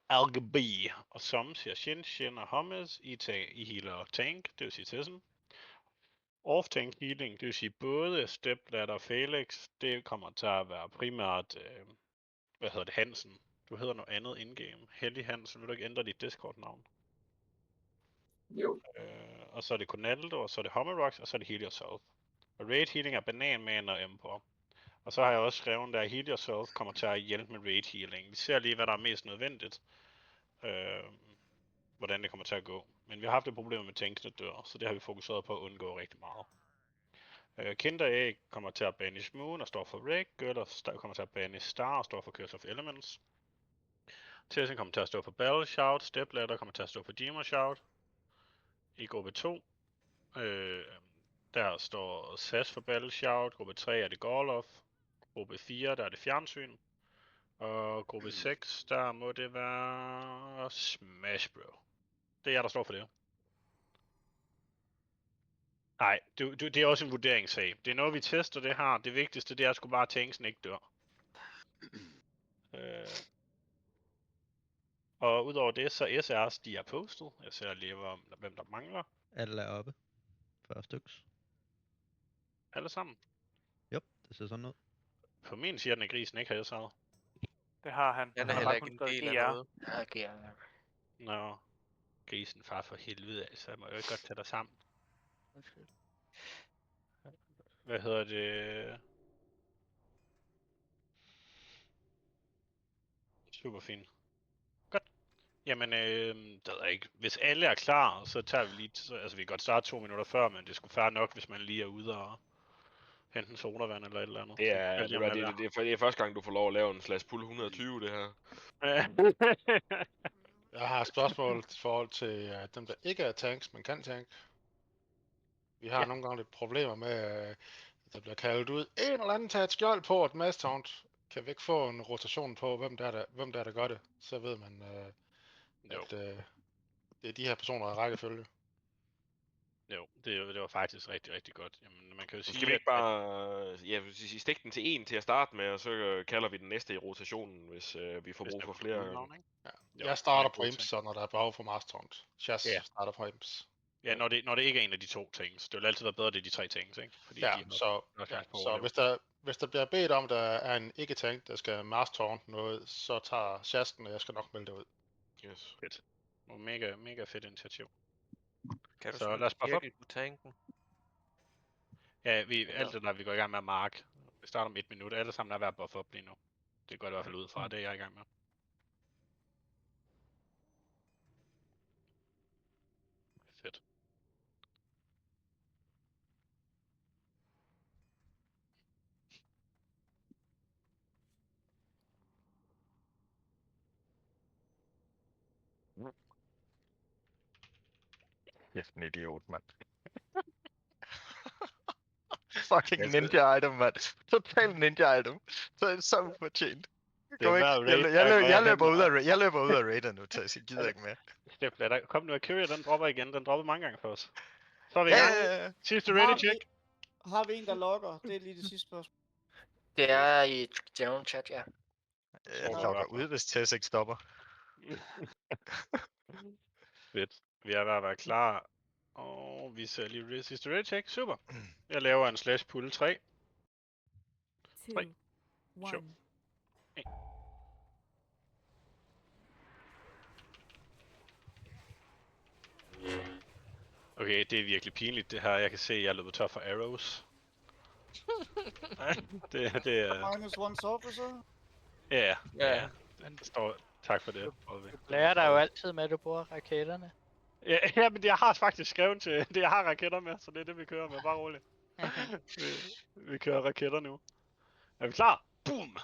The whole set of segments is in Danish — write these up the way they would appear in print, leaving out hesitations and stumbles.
AlGB og Som siger Shin og Hummus. I healer og tank, det vil sige Tessen. Off-tank healing, det vil sige både Stepladder og Felix, det kommer til at være primært, Hansen. Du hedder noget andet in-game. Hellig Hansen, vil du ikke ændre dit Discord-navn? Jo. Og så er det Conaldo, og så er det Homerox, og så er det Heal Yourself. Og Raid Healing er Bananman og Emperor. Og så har jeg også skrevet, at Heal Yourself kommer til at hjælpe med Raid Healing. Vi ser lige, hvad der er mest nødvendigt. Hvordan det kommer til at gå. Men vi har haft et problem med tanks, der dør, så det har vi fokuseret på at undgå rigtig meget. Kinder Egg kommer til at banish Moon og står for Rig. Girl kommer til at banish Star og står for Curse of Elements. Tessin kommer til at stå for Battle Shout. Stepladder kommer til at stå for Demon Shout. I gruppe 2, der står SAS for Battle Shout. Gruppe 3 er det Gorlof. Gruppe 4, der er det Fjernsyn. Og gruppe 6, der må det være Smash Bro. Det er jeg, der står for det. Nej, det er også en vurderingssag. Det er noget, vi tester det her. Det vigtigste, det er sgu bare, at tanksen ikke dør. Og udover det, så SR's, de er postet. Jeg ser lige, hvem der mangler. Alle er oppe. 40 styks. Alle sammen. Jo, det ser sådan ud. På min siger den, at grisen ikke har SR. Det har han. Han er heller ikke en del af noget. Ja, GR. Nå, grisen, far for helvede, altså. Jeg må jo ikke godt tage dig sammen. Hvad hedder det? Super fint. Godt. Jamen, det ved jeg ikke. Hvis alle er klar, så tager vi lige... Altså, vi kan godt starte 2 minutter før, men det skulle være nok, hvis man lige er ude og hente en sodavand eller et eller andet. Det er første gang, du får lov at lave en slash pull 120, det her. Jeg har et spørgsmål i forhold til dem, der ikke er tanks, men kan tank. Vi har nogle gange lidt problemer med, at der bliver kaldt ud. En eller anden tager et skjold på et mass taunt. Kan vi ikke få en rotation på, hvem der gør det? Så ved man, at det er de her personer i rækkefølge. Jo, det var faktisk rigtig, rigtig godt. Jamen, man kan jo sige, skal vi ikke bare stikke den til en til at starte med, og så kalder vi den næste i rotationen, hvis vi får brug for flere. Jeg starter på imps, når der er behov for mass taunt. Chas starter på imps. Ja, når det ikke er en af de 2 ting. Det vil altid være bedre, det er de 3 ting, ikke? Fordi så hvis der bliver bedt om, der er en ikke-tank, der skal mass taunt noget, så tager Shasken, og jeg skal nok melde det ud. Yes. Fedt. Mega fedt initiativ. Kan du så lad os bare få på tanken? Ja, alt det der, vi går i gang med at mark. Vi starter om 1 minut. Alle sammen er ved at buffe op lige nu. Det går i hvert fald ud fra, det jeg er i gang med. Fedt. Jeg er en idiot, mand. Fucking ninja item, mand. Total ninja item. Så ufortjent. Jeg løber ud af raider nu, så jeg gider ikke mere. Stepladder, kom nu, Kyria, den dropper igen. Den dropper mange gange for os. Så er vi i gang. Sidste ready check. Har vi en, der logger? Det er lige det sidste spørgsmål. Det er i general chat, ja. Jeg logger ud, hvis Tess ikke stopper. Fedt. Vi er ved at være klar. Og vi ser lige sidste ready check. Super. Jeg laver en slash pull 3. 2, 1. Okay, det er virkelig pinligt det her. Jeg kan se, at jeg er løbet tør for arrows. det er... Minus one officer? Ja. Den står... Tak for det. Du lærer dig jo altid med, at du bruger raketterne. Ja, men jeg har faktisk skrevet til det. Jeg har raketter med, så det er det, vi kører med. Bare roligt. vi kører raketter nu. Er vi klar? Boom!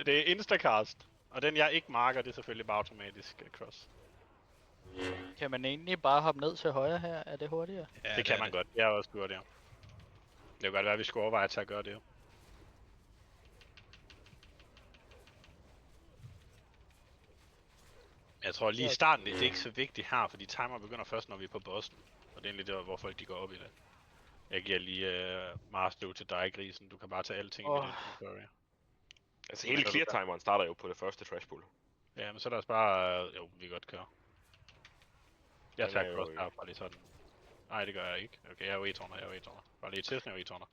Det er instacast. Og den jeg ikke marker, det er selvfølgelig bare automatisk cross. Kan man egentlig bare hoppe ned til højre her? Er det hurtigere? Ja, det kan man godt. Jeg har også gjort det. Det kan godt være, at vi skulle overveje til at gøre det. Jeg tror lige i starten, det er ikke så vigtigt her, fordi timer begynder først, når vi er på bossen. Og det er egentlig der, hvor folk de går op i det. Jeg giver lige Marsdo til dig, grisen. Du kan bare tage alting i det. Altså hele clear-timeren starter jo på det første trash pool. Ja, men så er der også bare... jo, vi kan godt køre. Jeg Den tager er jo cross ikke- her, bare lige sådan. Nej, det gør jeg ikke. Okay, jeg er jo e-tårner, Bare lige testen, jeg er e-tårner.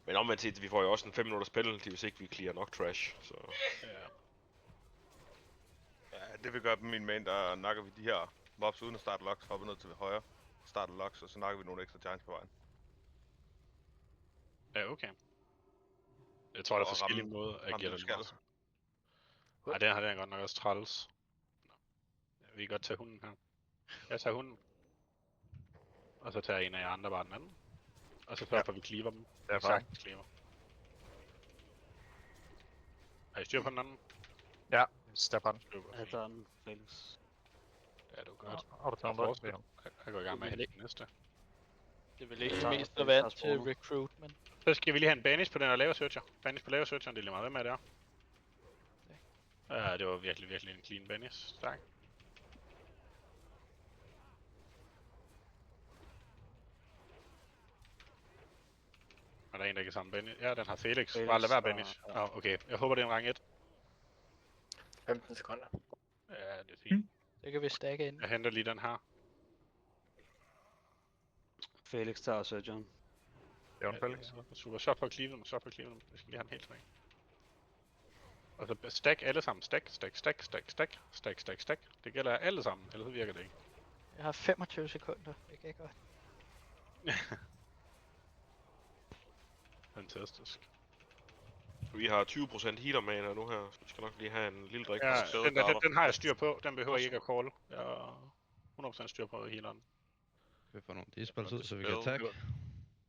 Men omvendt set, vi får jo også en 5 minutters penalty, hvis ikke vi clear nok trash. Så Ja. Ja, det vil gøre på min main, der nakker vi de her mobs uden at starte locks, hopper ned til højre, starter locks, og så nakker vi nogle ekstra giants på vejen. Ja, okay. Jeg tror, der er Og forskellige ramme- måder at ramme give den det skal. også. Ej, den har den godt nok også træls. Vi kan godt tage hunden her. Jeg tager hunden. Og så tager en af jer andre bare den anden. Og så sørger for, at vi cleaver dem. Det er Sagtens cleaver. Har I styr på den anden? Ja, step on. Super. Jeg tager den, Felix. Ja, det var godt. Har du taget Og noget? fortsæt. Jeg går i gang med at hælde den næste. Det er vel ikke tager- mest jeg relevant tager til spawnet. recruitment. Så skal vi lige have en banish på den og lave searcher. Banish på lave searcheren, det er lige meget. Hvem er det her? Ja, det var virkelig en clean banish. Tak. Er der en, der kan samle banish? Ja, den har Felix. Bare lad være banish. Okay. Jeg håber, det er en rang 1. 15 sekunder. Ja, det er fint. Det kan vi stakke ind. Jeg henter lige den her. Felix tager Surgeon. Det er en Felix. Super. Sørg for at cleave dem. Vi skal lige have den helt tilbage. Og så stack alle sammen. Stack. Det gælder alle sammen, ellers så virker det ikke. Jeg har 25 sekunder. Det kan godt. Fantastisk. vi har 20% healer mana nu her, så vi skal nok lige have en lille drik. Ja, og så den har jeg styr på. Den behøver I ikke at call. Jeg har 100% styr på healeren. Vi får nogle dispels ud, så vi kan attack.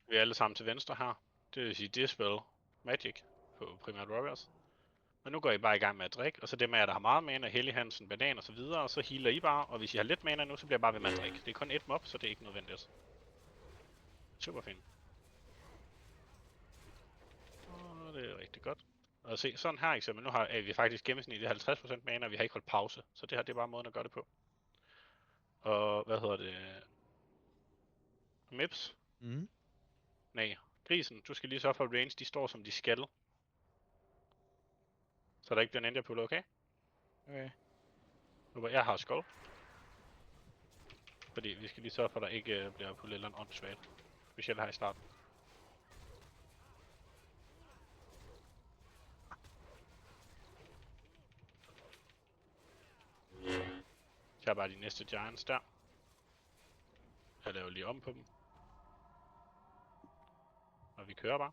Vi er alle sammen til venstre her. Det vil sige Dispel Magic på primært Warriors. Men nu går I bare i gang med at drikke, og så dem af jer, der har meget mana, Hellig Hansen, Banan og så videre, og så healer I bare, og hvis I har lidt mana nu, så bliver jeg bare ved med at drikke. Det er kun et mob, så det er ikke nødvendigt. Super fint. Og det er rigtig godt. Og se, sådan her eksempel, nu har vi faktisk gennemsnitligt 50% mana, og vi har ikke holdt pause, så det her det er bare måden at gøre det på. Og hvad hedder det? Mips? Nej, grisen, du skal lige sørge for at range, de står som de skal. Så der ikke bliver en ninja pull, okay? Okay. Jeg har skull. Fordi vi skal lige sørge for, at der ikke bliver pullet eller andet åndssvagt. Specielt her i starten. Jeg tager bare de næste giants der. Jeg laver lige om på dem. Og vi kører bare.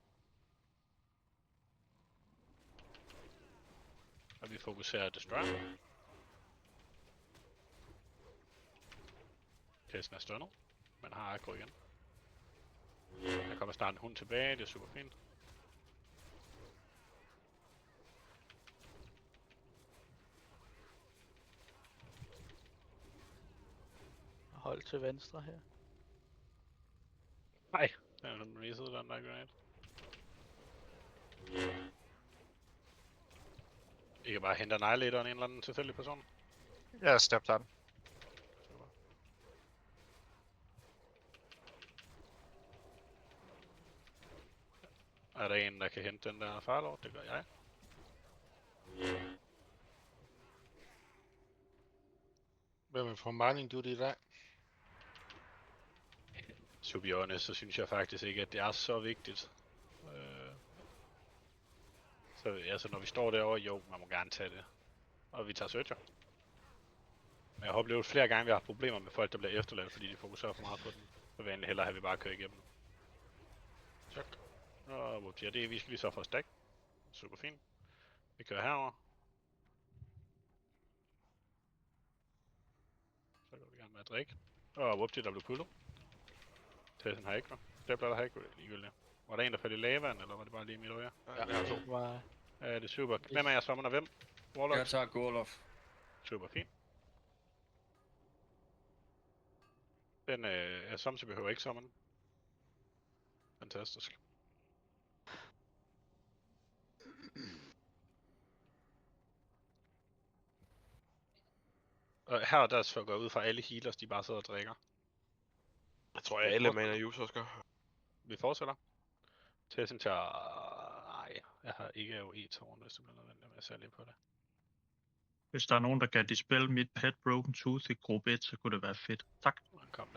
Og vi fokuserer Destroy. Testen er stunnet, men har aggro igen. Der kommer snart en hund tilbage, det er super fint. Hold til venstre her. Nej, den er den reset, den der grenade. I kan bare hente Annihilateren en eller anden tilfældig person. Ja, step on. Super. Er der en, der kan hente den der Firelord? Det gør jeg. Hvem er på mining duty i dag? To be honest, så synes jeg faktisk ikke, at det er så vigtigt. Så altså, når vi står derovre, jo, man må gerne tage det. Og vi tager searcher. Men jeg har oplevet flere gange, at vi har haft problemer med folk, der bliver efterladt, fordi de fokuserer for meget på den. Så vil jeg egentlig hellere have, at vi bare kører igennem. Tak. Og hvor bliver det? Vi skal lige så for at stack. Super fint. Vi kører herover. Så går vi i gang med at drikke. Og whoopty, der blev pullet. Tessen har ikke, Stepler der har ikke, ligegyldigt. Var der en, der faldt i lavaen, eller var det bare lige i mit øje? Ja, vi har to. Var... Ja, det er super. Hvem er jeg summoner hvem? Warlock? Jeg tager Gorlof. Super fint. Den samtidig behøver ikke summon. Fantastisk. Og her der så går jeg ud fra alle healers, de bare sidder og drikker. Jeg tror, at alle mana users gør. Vi fortsætter. Tessen tager... Nej, Jeg har ikke AOE-tårn, hvis det bliver nødvendigt, men jeg ser lige på det. Hvis der er nogen, der kan dispel mit pet Broken Tooth i gruppe 1, så kunne det være fedt. Tak. Han kom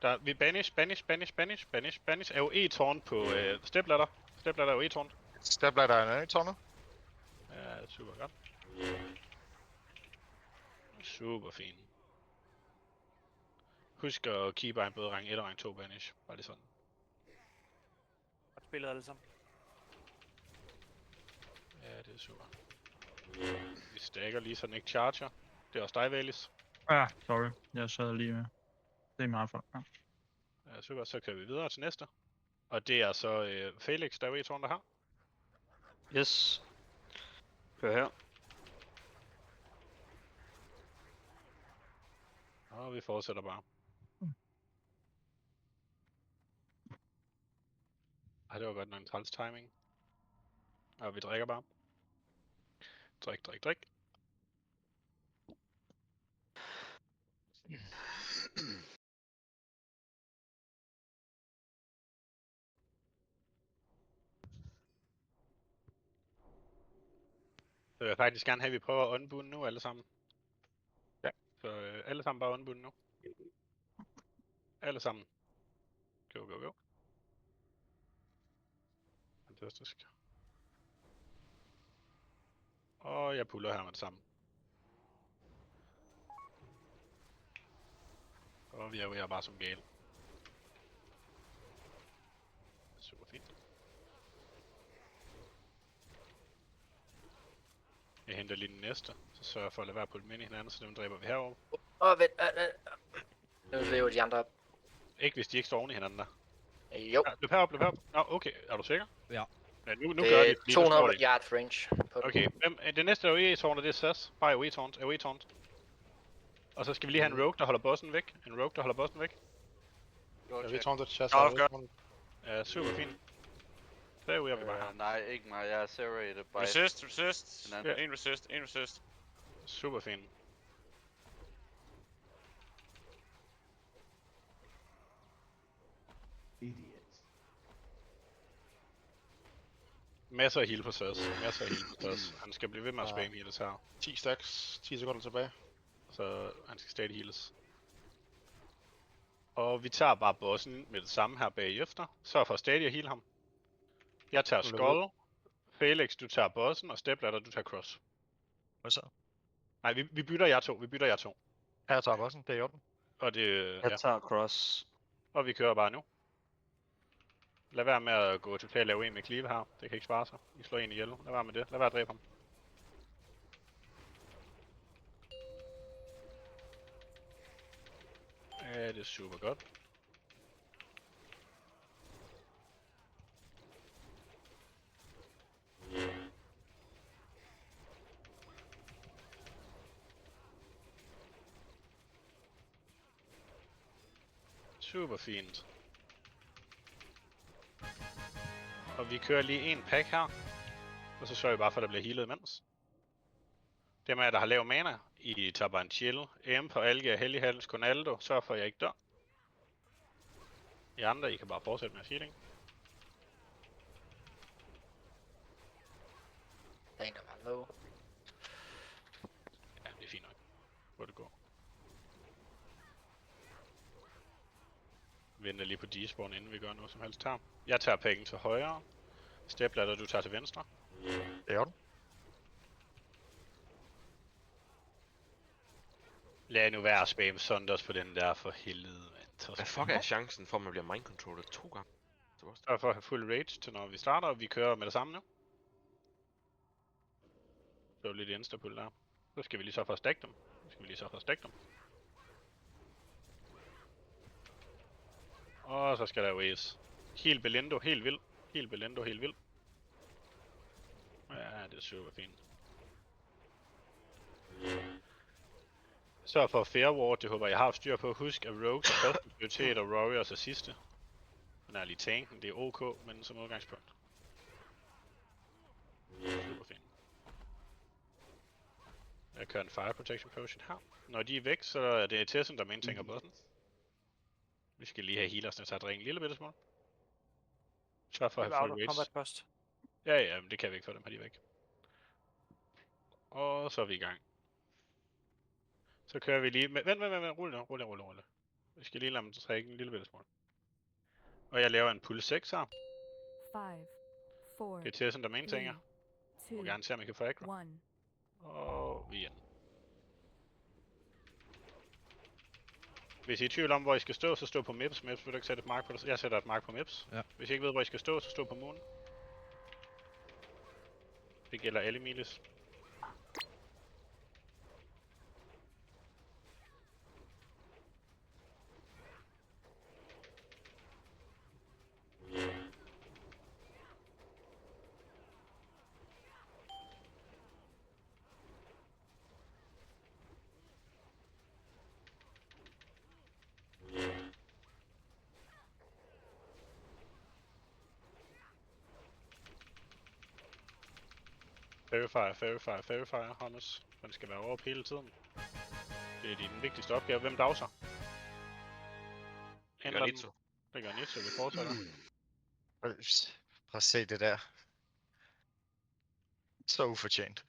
der. Vi banish. AOE-tårn på stepladder. Stepladder AOE-tårn. Stepladder er en tårnet. Ja, super godt. Super fint. Husk at keep en både rang 1 og rang 2 banish. Bare det sådan. Godt spillet alle sammen. Ja, det er super. Vi stacker lige, så den ikke charger. Det er også dig, Valis. Ja, sorry. Jeg sad lige med. Det er meget for. Ja. Ja, super. Så kører vi videre til næste. Og det er så Felix, der er i tårn, der har. Yes. Kør her. Og vi fortsætter bare. Ej, det var godt nok en træls timing. Og vi drikker bare. Drik. Så jeg vil faktisk gerne have, at vi prøver at unbunde nu alle sammen. Ja. Så alle sammen bare unbunde nu. Alle sammen. Go. Fantastisk. Og jeg puller her med det samme. Og vi er bare som gale. Super fint. Jeg henter lige den næste, så sørger jeg for at lade være på ind i hinanden, så dem dræber vi herovre. Vent. Nu lever de andre op. Ikke hvis de ikke står oven i hinanden der. Jo. Ja, løb herop. Nå, okay. Er du sikker? Ja. Ja, nu Det gør er de, fordi 200 yards range. Okay, det næste AOE-tårn, det er SAS. Bare AOE-tårn. Og så skal vi lige have en rogue, der holder bossen væk. Ja, vi tårn til chest. Ja, super fint. Derude er vi bare her. Nej, ikke mig. Jeg er serrated by... Resist. Ja. En resist. Super fint. Masser af heal på SAS. Han skal blive ved med at spamme heals her. 10 stacks, 10 sekunder tilbage. Så han skal stadig heals. Og vi tager bare bossen med det samme her bagefter. Sørg for stadig at heal ham. Jeg tager Skull. Felix, du tager bossen, og Stepladder, du tager Cross. Hvad så? Nej, vi bytter jer to. Ja, jeg tager bossen, det er i orden. Og det, Jeg tager Cross. Og vi kører bare nu. Lad være med at gå totalt lave en med cleave her. Det kan ikke spare sig. Vi slår en ihjel. Lad være med det. Lad være at dræbe ham. Ja, det er super godt. Super fint. Og vi kører lige en pack her. Og så sørger vi bare for, at der bliver healet imens. Dem af jer, der har lav mana, I tager bare en chill. Aim på Alge, Hellighals, Conaldo. Sørg for, at jeg ikke dør. I andre, I kan bare fortsætte med healing. Der er en, der var low. Ja, det er fint nok. Hvor det går. Venter lige på despawn, inden vi gør noget som helst her. Jeg tager pækken til højre. Stepladder, du tager til venstre. Det er den. Lad nu være at spamme Sonders på den der for helvede, mand. Hvad fuck er chancen for, at man bliver mindcontrolled 2 gange? Så for at have fuld rage til når vi starter, og vi kører med det samme nu. Så er lidt instapull der. Så skal vi lige så for at stack dem. Og så skal der jo ace. Helt Belendo, helt vild. Ja, det er super fint. Sørg for fair ward, det håber jeg har styr på. Husk at rogues er første prioritet og warriors er sidste. Den er lige tanken, det er ok, men som udgangspunkt. Super fint. Jeg kører en fire protection potion her. Når de er væk, så er det Tessin, der maintainer bossen. Vi skal lige have healers, der tager dringen en lille bitte smule. Sørg for at have full rage. Ja, men det kan vi ikke få dem her, de er væk. Og så er vi i gang. Så kører vi lige... Vent, rulle. Vi skal lige lade dem trække en lille bitte smule. Og jeg laver en puls 6 her. 5, 4, Det er Tessen, der main tænker. 2, Og gerne se, om I kan få aggro. 1. Og vi er inde. Hvis I er i tvivl om, hvor I skal stå, så stå på Mips. Mips, vil du ikke sætte et mark på det? Jeg sætter et mark på Mips. Ja. Hvis I ikke ved, hvor I skal stå, så stå på Moon. Det gælder alle miles. Verifier, Hannes. Den skal være over hele tiden. Det er din vigtigste opgave. Hvem dagser? Det gør Nitso. Det gør Nitso, vi fortsætter. Prøv at se det der. Så ufortjent.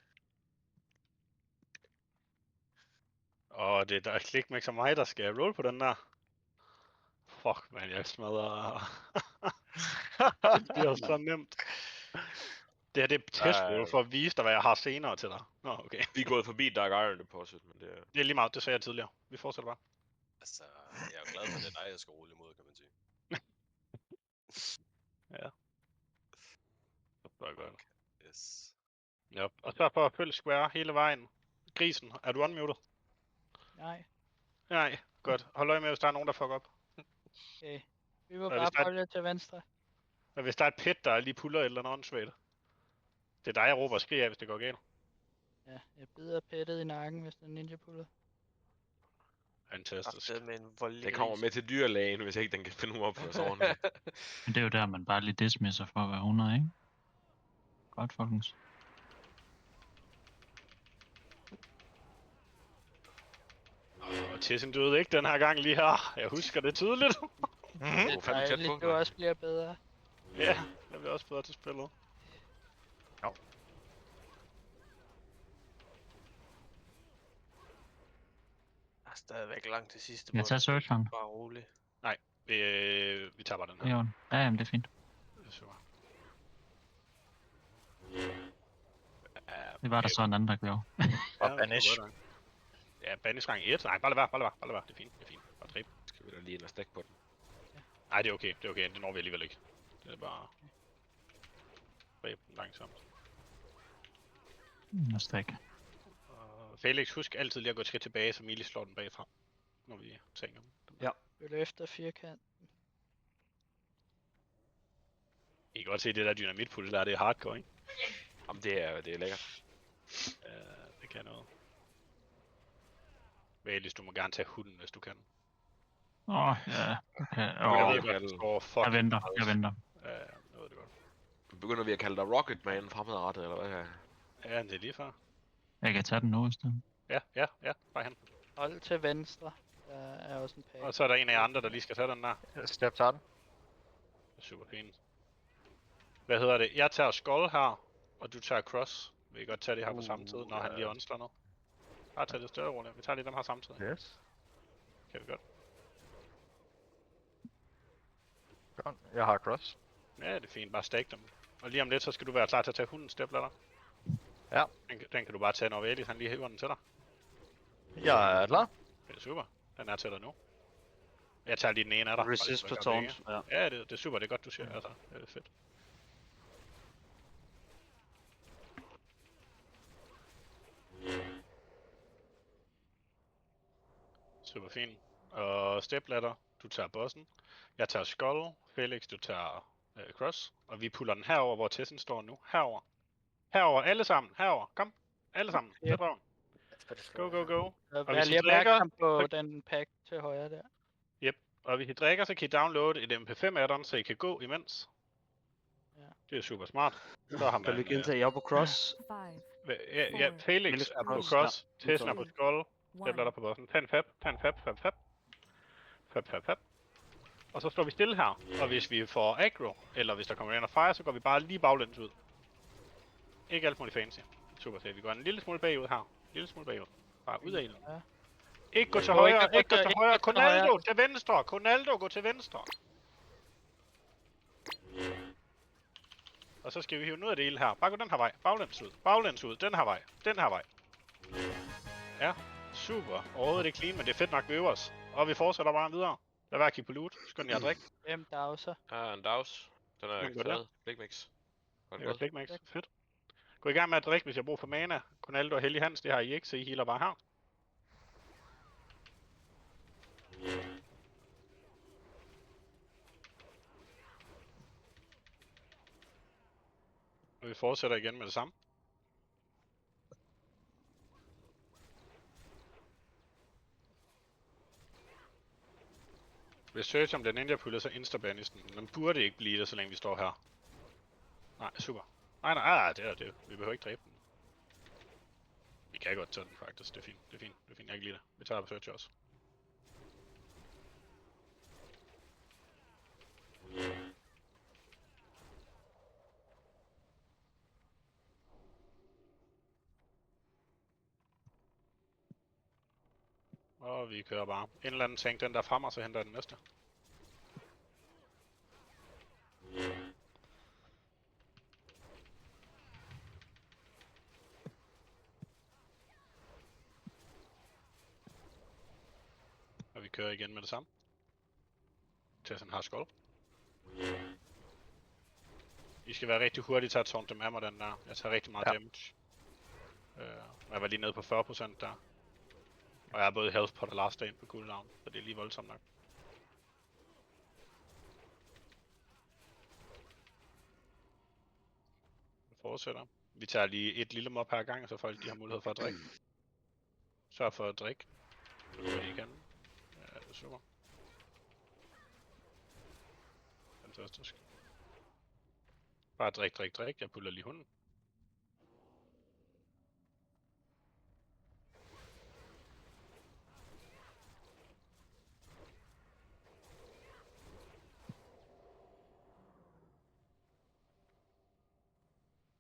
Og det er der klikmix og mig, der skal roll på den der. Fuck, man, jeg smadrer. Det bliver så nemt. Det her det er testroll for at vise dig, hvad jeg har senere til dig. Nå, okay. Vi er gået forbi Dark Iron Deposit, men det er... Det er lige meget, det sagde jeg tidligere. Vi fortsætter bare. Altså, jeg er jo glad for, at det er dig, jeg skal rulle imod, kan man sige. Ja. Det var godt. Yes. Ja, og så for at følge square hele vejen. Grisen, er du unmuted? Nej. Nej, godt. Hold øje med, hvis der er nogen, der fucker op. Okay. Vi var Og bare hvis der er- bolde til venstre. Og hvis der er et pit, der lige puller et eller andet åndssvagt. Det er dig, jeg råber og skriger af, hvis det går galt. Ja, jeg bider pettet i nakken, hvis den ninja puller. Fantastisk. Med en voldelig Det kommer med til dyrlægen, hvis ikke den kan finde ud af på sig ordentligt. Men det er jo der, man bare lige dismisser for at være 100, ikke? Godt, folkens. Og Tessin døde ikke den her gang lige her. Jeg husker det tydeligt. Det er dejligt, du også bliver bedre. Ja, jeg bliver også bedre til spillet. Der er stadigvæk langt til sidste Jeg tager searcheren. Bare rolig. Nej, vi tager bare den her. Ja, jamen, det er fint. Det er super. Det var der så en anden, der gjorde. Og Banish. Ja, Banish rang 1. Nej, bare lad være. Det er fint, Bare dræb. Skal vi da lige ind og stack på den? Nej, det er okay. Det når vi alligevel ikke. Det er bare... dræb den langsomt. Stik. Og Felix, husk altid lige at gå et skridt tilbage, så Mili slår den bagfra. Når vi tænker dem. Ja. Følg efter firkant. I kan godt se det der dynamitpul der, det er hardcore, ikke? Jamen det er lækkert. Det kan noget. Valis, du må gerne tage hunden, hvis du kan. Ja, okay. Jeg venter. Noget det godt. Begynder vi at kalde dig Rocketman fremadrettet, eller hvad? Ja, det er lige før. Jeg kan tage den nu i stedet. Ja, bare hen. Hold til venstre. Der er også en page. Og så er der en af jer andre, der lige skal tage den der. Step tager den. Super fint. Hvad hedder det? Jeg tager Skull her, og du tager Cross. Vi kan godt tage det her på samme tid, når han lige åndsler noget. Bare tag det større roligt. Vi tager lige dem her samtidig. Yes. Kan vi godt. Godt. Jeg har cross. Ja, det er fint. Bare stack dem. Og lige om lidt, så skal du være klar til at tage hunden stepladder. Ja. Den kan du bare tage, når Valis han lige hæver den til dig. Jeg er klar. Det er super. Den er til dig nu. Jeg tager lige den ene af dig. Resist for taunt, ja. Ja, det er super. Det er godt, du siger. Altså, det er fedt. Super fint. Og stepladder, du tager bossen. Jeg tager Skull. Felix, du tager Cross. Og vi puller den herover, hvor Tessen står nu. Herover. Herover, alle sammen. Herover. Kom. Alle sammen. Yep. Go. Og hvis I drikker, på den pack til højre der. Yep. Og hvis I drikker, så kan I downloade et MP5 add-on, så I kan gå imens. Ja. Det er super smart. Så har man... Kan du ikke indtage, jeg er på cross? Ja, Felix er på cross. Tessen er på Skull. Stepladder på bossen. Tag en fab. Fab. Og så står vi stille her. Og hvis vi får aggro, eller hvis der kommer en og fire, så går vi bare lige baglæns ud. Ikke alt muligt fancy. Super fedt. Vi går en lille smule bagud her. En lille smule bagud. Bare ud af ilden. Ja. Ikke gå Jeg til går ikke- højre, ikke gå til ikke højre. gå til højre. Konaldo til venstre. Konaldo, gå til venstre. Og så skal vi hive noget af det hele her. Bare gå den her vej. Baglæns ud. Baglæns ud. Den her vej. Den her vej. Ja, super. Overhovedet ikke clean, men det er fedt nok, vi øver os. Og vi fortsætter bare videre. Lad være at kigge på loot. Skynd jer at drikke. Hvem dauser? Der er en dags. Den er Hvem gør det? fed. Blikmix. Var det Det er godt? Blikmix. Fedt. Gå i gang med at drikke, hvis jeg bruger for mana. Konaldo og Hellig Hans, det har I ikke, så I healer bare her. Og vi fortsætter igen med det samme. Hvis search om den ninja puller, så instabanish den. Den burde ikke blive det, så længe vi står her. Nej, super. Nej, det er det. Vi behøver ikke dræbe den. Vi kan godt tage den faktisk. Det er fint. Det er fint. Jeg kan ikke lide det. Vi tager på search også. Og vi kører bare. En eller anden tank, den der fremme, og så henter jeg den næste. Og vi kører igen med det samme. Tessen har skål. I skal være rigtig hurtige til at taunt dem af mig, den der. Jeg tager rigtig meget damage. Jeg var lige nede på 40% der. Og jeg har både health på the last day på cooldown, så det er lige voldsomt nok. Vi fortsætter. Vi tager lige et lille mob her gang, så folk de har mulighed for at drikke. Sørg for at drikke. Så det I kan. Ja, det er super. Fantastisk. Bare drik. Jeg puller lige hunden.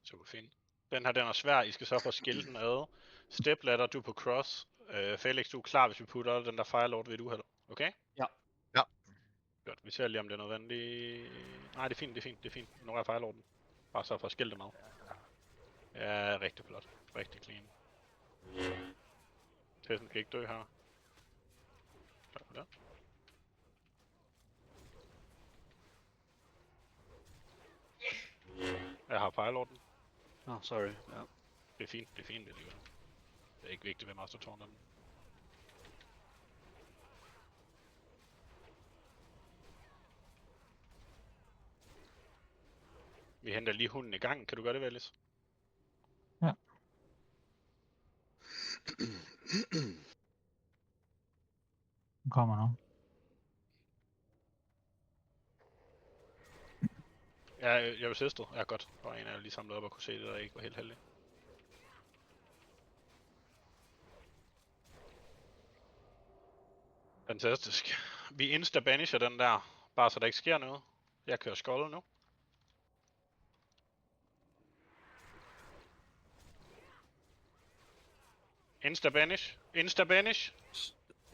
Super fint. Den her, den er svær. I skal så for at skille den ad. Step ladder, du er på cross. Felix, du er klar, hvis vi putter den der Firelord ved et uheld. Okay? Ja. Godt, vi ser lige om det er nødvendigt. Nej, det er fint. Ignorer Firelorden. Bare så for at skille dem ad. Ja, rigtig flot. Rigtig clean. Tessen kan ikke dø her. Tak for det. Jeg har Firelorden. Sorry. Ja. Det er fint alligevel. Det er ikke vigtigt, hvem også tårner den. Vi henter lige hunden i gang. Kan du gøre det, Valis? Ja. Den kommer nu. Ja, jeg vil sidste. Ja, godt. Der var en af jer lige samlet op og kunne se det, der ikke var helt heldig. Fantastisk. Vi insta-banisher den der, bare så der ikke sker noget. Jeg kører skolde nu. Insta-banish.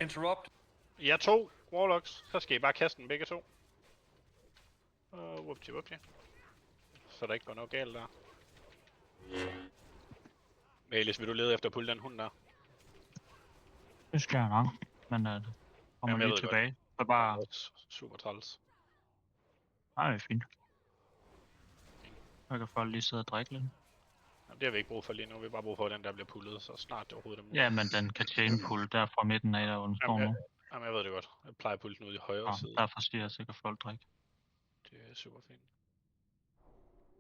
Interrupt. Jeg er 2 Warlocks. Så skal I bare kaste den begge to. Whoopty. Så der ikke går noget galt der. Valis, vil du lede efter at pulle den hund der? Det skal jeg nok. Men kommer jeg lige ved tilbage. Så bare... Super træls. Nej, det er fint. Så kan folk lige sidde og drikke lidt. Jamen, det har vi ikke brug for lige nu. Vi har bare brug for, at den der bliver pullet, så snart det overhovedet er muligt. Ja, men den kan chain pull der fra midten af, der hvor den står nu. Jamen, jeg ved det godt. Jeg plejer at pulle den ud i højre side. Derfor siger jeg sikkert folk drikke. Det er super fint.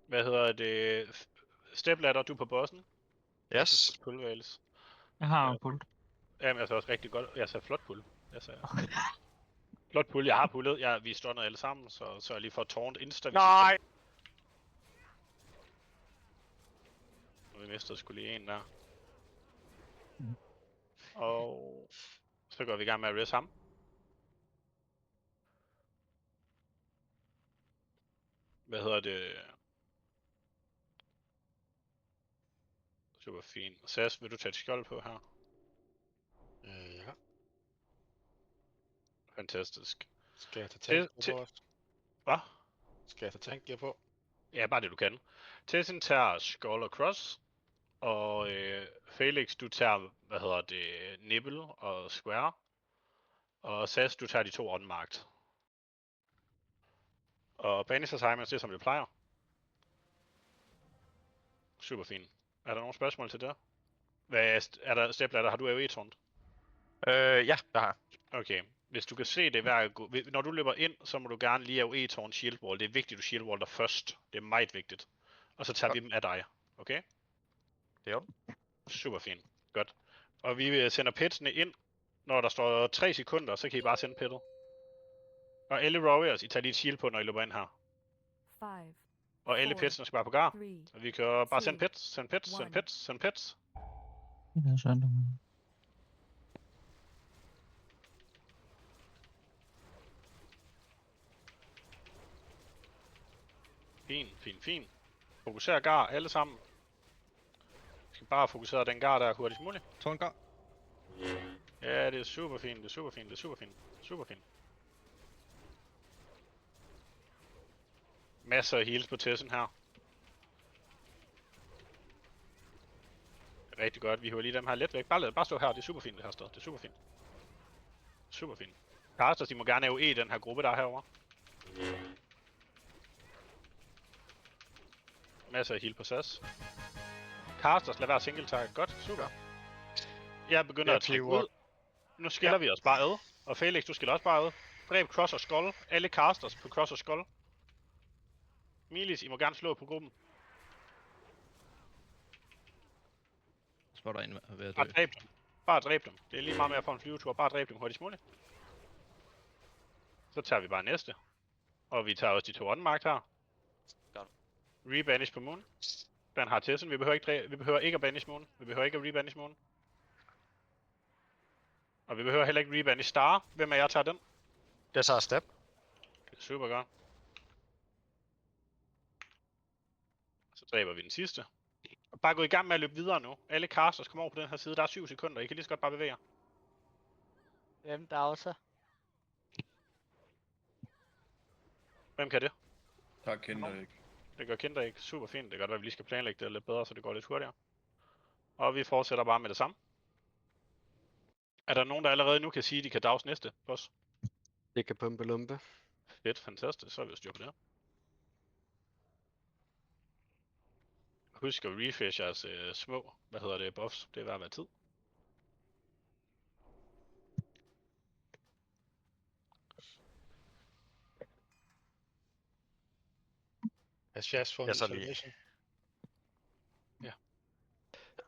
Hvad hedder det? Stepladder, du er på bossen? Yes. Pull, Valis. Jeg har jo pullet. Jamen, jeg sagde også rigtig godt. Jeg sagde flot pull. Jeg sagde... flot pull. Jeg har pullet. Vi står ned alle sammen, så jeg lige får taunt insta. Nej! Vi mistede sgu lige en der. Og så går vi i gang med at res ham. Hvad hedder det? Super fint. Sas, vil du tage et skjold på her? Ja. Fantastisk. Skal jeg tage tank på også? Hvad? Skal jeg tage tank på? Ja, bare det du kan. Tessin tager Skull og Cross. Og Felix, du tager, Nibble og Square. Og Sas, du tager de 2 unmarked. Og Banis og Simons, det er som vi plejer. Super fint. Er der nogle spørgsmål til det? Er der stepladder? Har du AOE-tårnt? Ja, det har jeg. Okay. Hvis du kan se det når du løber ind, så må du gerne lige AOE-tårn shield wall. Det er vigtigt, du shield wall der først. Det er meget vigtigt. Og så tager vi dem af dig. Okay? Det er Super fint. Godt. Og vi sender pitsene ind. Når der står 3 sekunder, så kan I bare sende pittet. Og alle warriors, I tager lige et shield på, når I løber ind her. 5, Og alle 4, pitsene skal bare på gar. 3, Så vi kører bare send 2, pits, send pits, send 1. pits, send pits. Det er sådan. Fint. Fokuser gar, alle sammen. Vi skal bare fokusere den gar der hurtigst muligt. Tårn gar. Ja, det er super fint, super fint. Masser af heals på Tessen her. Rigtig godt, vi hiver lige dem her let væk. Bare stå her, det er super fint det her sted, det er super fint. Casters, de må gerne AOE i den her gruppe, der er herovre. Masser af heal på SAS. Casters, lad være single target. Godt, super. Jeg begynder at trække ud. Nu skiller vi os bare ad. Og Felix, du skiller også bare ad. Dræb Cross og Skull. Alle casters på Cross og Skull. Milis, I må gerne slå på gruppen. Så der en ved at dø. Bare dræb dem. Det er lige meget med at få en flyvetur. Bare dræb dem hurtigst muligt. Så tager vi bare næste. Og vi tager også de 2 unmarked her. Rebanish på Moon. Den har Tessen. Vi behøver ikke at banish Moon. Vi behøver ikke at rebanish Moon. Og vi behøver heller ikke rebanish Star. Hvem af jer tager den? Det tager step. Det er super godt. Så dræber vi den sidste. Og bare gå i gang med at løbe videre nu. Alle casters kommer over på den her side. Der er 7 sekunder. I kan lige så godt bare bevæge jer. Hvem der også? Hvem kan det? Tak, Kinder ikke. Det gør Kinder ikke. Super fint. Det kan godt være, at vi lige skal planlægge det lidt bedre, så det går lidt hurtigere. Og vi fortsætter bare med det samme. Er der nogen, der allerede nu kan sige, at de kan dags næste boss? Det kan pumpe lumpe. Fedt, fantastisk. Så er vi styr på det. Husk at refresh jeres små, buffs. Det er hver tid. Has Jas fået en salvation? Ja.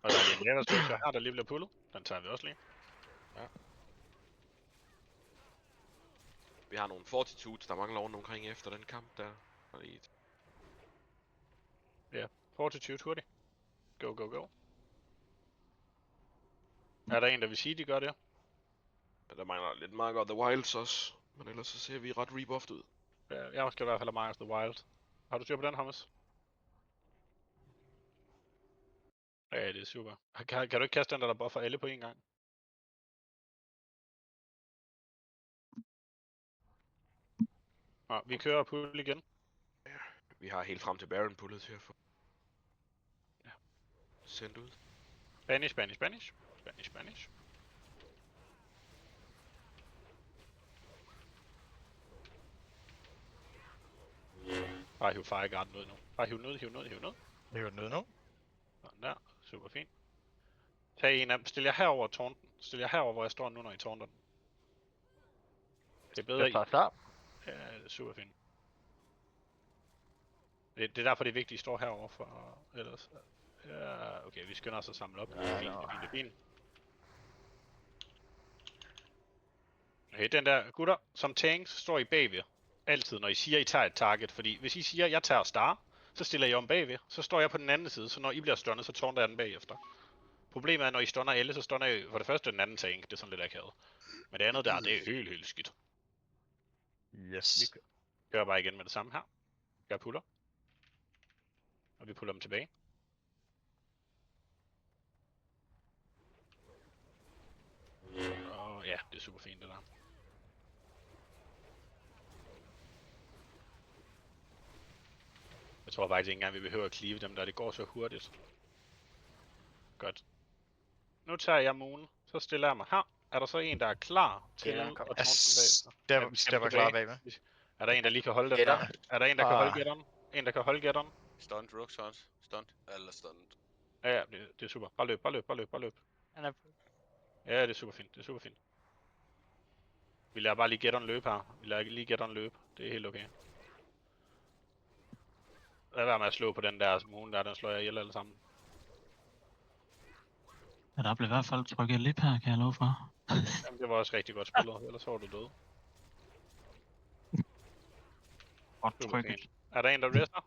Og der er lige en level her, der lige bliver pullet. Den tager vi også lige. Ja. Vi har nogle fortitudes, der mangler rundt omkring efter den kamp der. Ja, fortitude hurtigt. Go. Er der en, der vil sige, de gør det? Ja, der mangler lidt Mark of the Wilds også. Men ellers så ser vi ret rebuffed ud. Ja, jeg skal i hvert fald have Mark of the Wild. Har du styr på den, Hummus? Ja, det er super. Kan du ikke kaste den, der buffer alle på en gang? Nå, vi kører pull igen. Ja, vi har helt frem til Baron pullet til at få sendt ud. Spanish. Bare hiv Fireguarden ud nu. Bare hiv ned. Hiv den ud nu. Sådan der. Super fint. Tag en af dem. Stil jer herover tårnten. Stil jer herover, hvor jeg står nu, når I tårnter den. Det er bedre Jeg tager start. Ja, det er super fint. Det er derfor, det er vigtigt, at I står herover for ellers. Ja, okay, vi skynder os at samle op. Det er fint. Okay, den der, gutter, som tanks står I bagved. Altid, når I siger, I tager et target. Fordi hvis I siger, jeg tager star, så stiller I om bagved. Så står jeg på den anden side, så når I bliver stunnet, så tårner jeg den bagefter. Problemet er, når I stunner alle, så stunner I for det første den anden tank. Det er sådan lidt akavet. Men det andet der, det er helt skidt. Yes. Vi kører bare igen med det samme her. Jeg puller. Og vi puller dem tilbage. Jeg tror faktisk ikke engang, vi behøver at cleave dem der. Det går så hurtigt. Godt. Nu tager jeg Moon. Så stiller jeg mig her. Er der så en, der er klar til Ja, at kom. tårne den bag? Stepper klar bagved. Er der en, der lige kan holde den Gætter. der? Er der en, der kan holde gætteren? En, der kan holde gætteren? Stunt, Rook, stunt. Eller stunt. Ja, det er super. Bare løb. Han er... Ja, det er super fint. Vi lader bare lige gætteren løbe her. Det er helt okay. Lad være med at slå på den der Moon der, den slår jeg ihjel alle sammen. Ja, der blev i hvert fald trykket lip her, kan jeg love for. Jamen, det var også rigtig godt spillet, ellers var du død. Godt trykket. Er der en, der rester?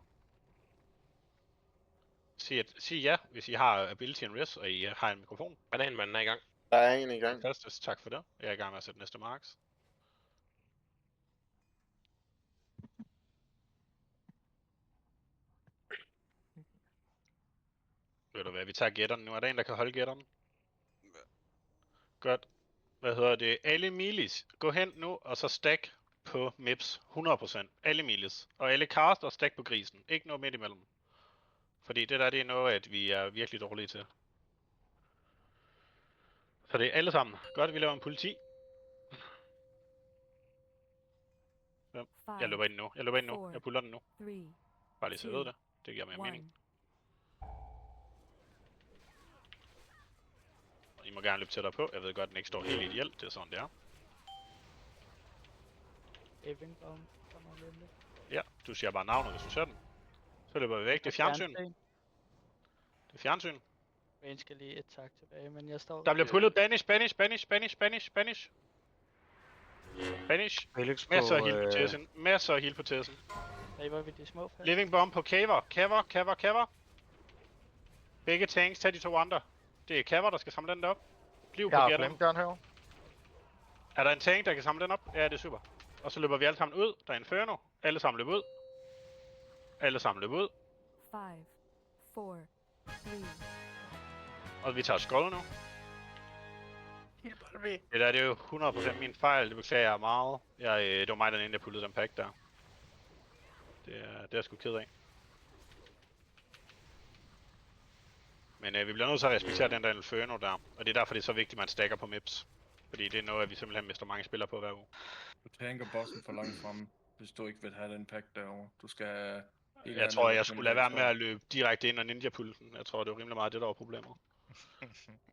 Sig ja, hvis I har ability and res, og I har en mikrofon. Bananmanden er i gang. Der er en i gang. Fantastisk, tak for det. Jeg er i gang med at sætte næste marks. Ved du hvad, vi tager gætteren nu. Er der en, der kan holde gætteren? Godt. Hvad hedder det? Alle milis. Gå hen nu, og så stack på Mips. 100%. Alle milis. Og alle cast og stack på grisen. Ikke noget midt imellem. Fordi det der, det er noget, at vi er virkelig dårlige til. Så det er alle sammen. Godt, vi laver en politi. Jeg løber ind nu. Jeg puller den nu. Bare lige så ved det. Det giver mere mening. I må gerne løbe tættere på. Jeg ved godt, den ikke står helt ideelt. Det er sådan, det er. Ja, du siger bare navnet, hvis du ser den. Så løber vi væk. Det er fjernsyn. Det er fjernsyn. Jeg skal lige et tak tilbage, men jeg står... Der bliver pullet Banish. Masser af heal på Tessen. River vi de små fast? Living Bomb på Caver. Begge tanks, tag de to andre. Det er Caver, der skal samle den der op. Bliv på gætteren. Herovre. Er der en tank, der kan samle den op? Ja, det er super. Og så løber vi alle sammen ud. Der er Inferno. Alle sammen løber ud. 5, 4, 3. Og vi tager Skull nu. Det der, det er jo 100% min fejl. Det beklager jeg meget. Det var mig, der endte pullede den pack der. Det er jeg sgu ked af. Men vi bliver nødt til at respektere den der Inferno der. Og det er derfor, det er så vigtigt, at man stacker på Mips. Fordi det er noget, at vi simpelthen mister mange spillere på hver uge. Du tanker bossen for langt fremme, hvis du ikke vil have den pack derovre. Du skal... Jeg tror, jeg skulle lade være med at løbe direkte ind og ninja-pulten. Jeg tror, det var rimelig meget det, der var problemet.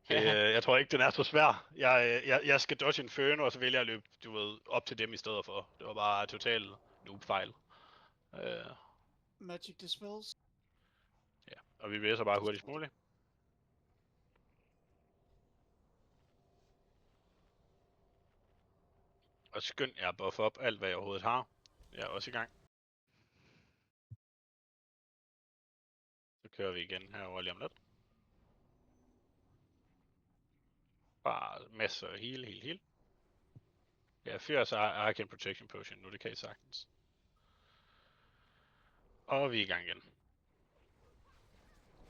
Jeg tror ikke, den er så svær. Jeg skal dodge Inferno, og så vælger jeg at løbe, du ved, op til dem i stedet for. Det var bare total noob-fejl. Magic dispels. Ja, og vi vil så bare hurtigst muligt. Og skynd jer at buffe op alt, hvad jeg overhovedet har. Jeg er også i gang. Så kører vi igen herover lige om lidt. Bare masser af heal. Ja, fyr så Arcane Protection Potion nu, det kan I sagtens. Og vi er i gang igen.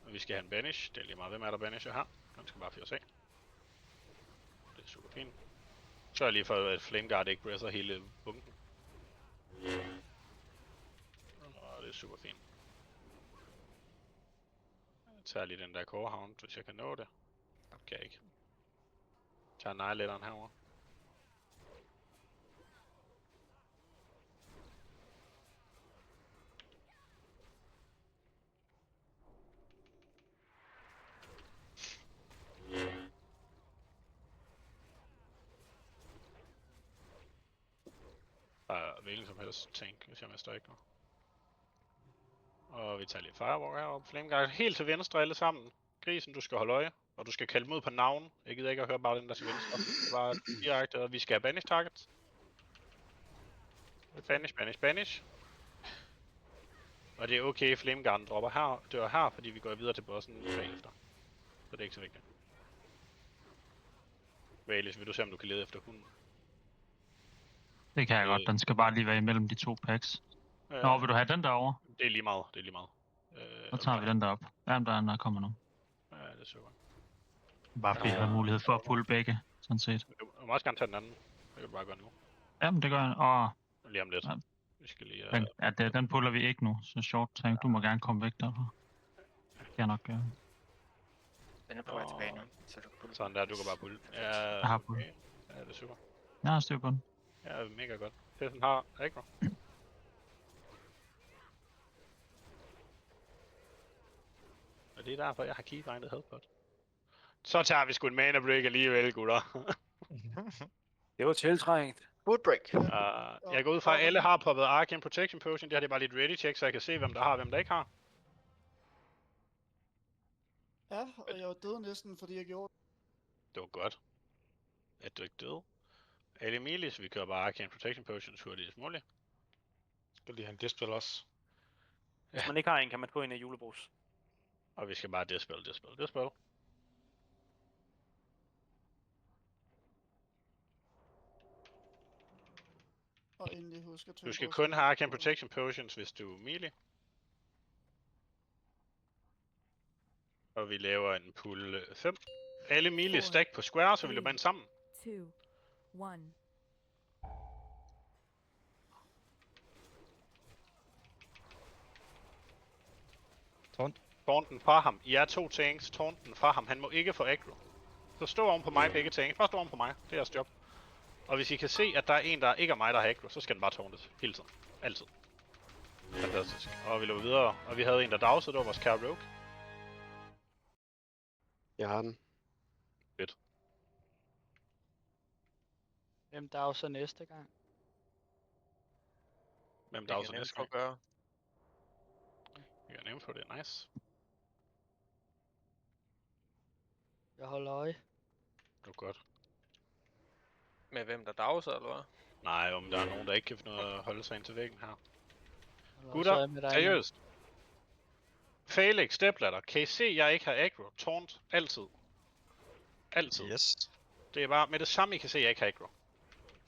Og vi skal have en banish. Det er lige meget, hvem er der banisher her? Den skal bare fyres af. Det er super fint. Så er jeg lige for, at Flameguard ikke bræsser hele bunken. Og det er super fint. Jeg tager lige den der Core Hound, hvis jeg kan nå det. Kan jeg ikke. Jeg tager Annihilateren herovre. Bare hvilken som helst tank, hvis jeg mister ikke noget. Og vi tager lige Firewalker heroppe. Flameguard helt til venstre alle sammen. Grisen, du skal holde øje. Og du skal kalde mod på navn. Jeg gider ikke at høre bare den der til venstre. Bare direkte, og vi skal have banish targets. Banish. Og det er okay, Flameguarden dropper her, dør her, fordi vi går videre til bossen bagefter. Så det er ikke så vigtigt. Valis, vil du se om du kan lede efter hunden? Det kan jeg godt, den skal bare lige være imellem de to packs. Nå, vil du have den derovre? Det er lige meget, Så tager vi den derop. Jamen, der kommer nu. Ja, det er super. Bare fordi jeg har mulighed for at pulle begge, sådan set. Du må også gerne tage den anden. Det kan du bare gøre nu. Jamen, det gør jeg. Og lige om lidt. Ja. Vi skal lige... Den puller vi ikke nu, så short tank, du må gerne komme væk derfra. Det kan jeg nok gøre. Den er på vej tilbage nu, så du kan pulle. Sådan der, du kan bare pulle. Ja, Jeg har pull. okay. Ja, det er super. Jeg har styr på den. Ja, det er mega godt. Steffen har aggro. Og det er derfor, jeg har keybindet helpbot. Så tager vi sgu en mana break alligevel, gutter. Det var tiltrængt. Food break. Jeg går ud fra, at alle har poppet Arcane Protection Potion. Det har det bare lidt ready check, så jeg kan se, hvem der har, hvem der ikke har. Ja, og jeg var død næsten, fordi jeg gjorde Det var godt. At du ikke døde. Alle Emilis, vi kører bare Arcane Protection Potions hurtigst muligt. Skal lige have en dispel også. Hvis man ikke har en, kan man få en af julebrus. Og vi skal bare dispel. og endelig husk at Du skal kun have Arcane Protection Potions, hvis du er melee. Og vi laver en pool 5. Alle melee stack på square, så vi løber ind sammen. 2, 1. Taunten fra ham. I er 2 tanks. Taunten fra ham. Han må ikke få aggro. Så stå oven på mig, begge tanks. Bare stå oven på mig. Det er jeres job. Og hvis I kan se, at der er en, der ikke er mig, der har aggro, så skal den bare tauntes. Hele tiden. Altid. Fantastisk. Og vi løber videre. Og vi havde en, der dagsede. Det var vores kære rogue. Jeg har den. Fedt. Hvem dagser næste gang? Hvem dagser næste gang? Gøre. Jeg kan nemt få det. Nice. Jeg holder øje. Det var godt. Med hvem der dagser, eller hvad? Nej, om der er nogen, der ikke kan finde ud af at holde sig ind til væggen her. Holder også øje med Gutter, dig, seriøst. Felix, stepladder. Kan I se, at jeg ikke har aggro? Taunt. Altid. Altid. Yes. Det er bare med det samme, I kan se, at jeg ikke har aggro.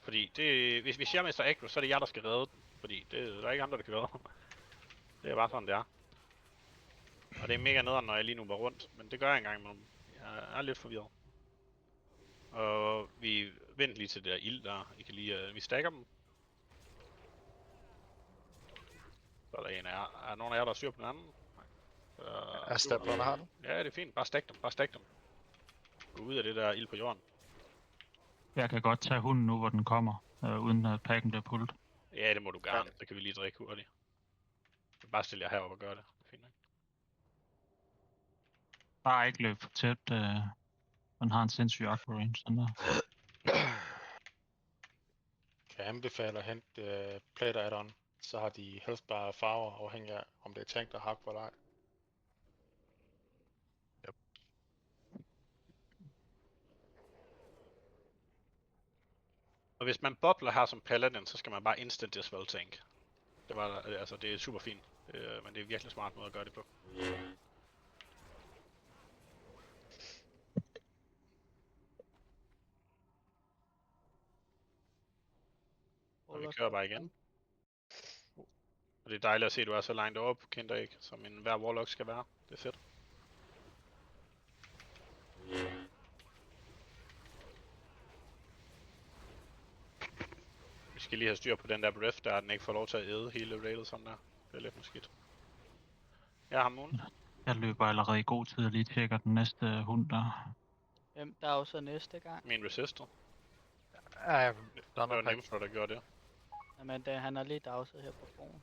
Fordi det, hvis jeg mister aggro, så er det jeg, der skal redde den. Fordi der er ikke andre, der kan redde. Det er bare sådan, det er. Og det er mega nederen, når jeg lige nu var rundt. Men det gør jeg engang imellem. Jeg er lidt forvirret. Og vi venter lige til det der ild der. I kan lige, vi stacker dem. Så er der en af jer. Er nogen af jer, der styr på den anden? Er staplerne har den? Ja, det er fint. Bare stack dem. Gå ud af det der ild på jorden. Jeg kan godt tage hunden nu, hvor den kommer, uden at pakken bliver pullet. Ja, det må du gerne. Så kan vi lige drikke hurtigt. Bare stille jer heroppe og gøre det. Det er fint, ikke? Bare ikke løb for tæt. Man har en sindssyg aqua range, sådan der. Kan jeg anbefale at hente plate add-on, så har de healthbare farver afhængig af, om det er tank, der har aqua eller ej. Og hvis man bobler her som paladin, så skal man bare instant dispel tank. Det var altså det er super fint, men det er virkelig smart måde at gøre det på. Og vi kører bare igen. Og det er dejligt at se, at du er så lined op, Kinder ikke, som en hver warlock skal være. Det er fedt. Vi skal lige have styr på den der breath, der den ikke får lov til at æde hele railet sådan der. Det er lidt skidt. Jeg har Moon. Jeg løber allerede i god tid og lige tjekker den næste hund der. Hvem dagser næste gang? Min resistor. Ja, det var nemt for dig at gøre det. Jamen, han har lige dagset her på broen.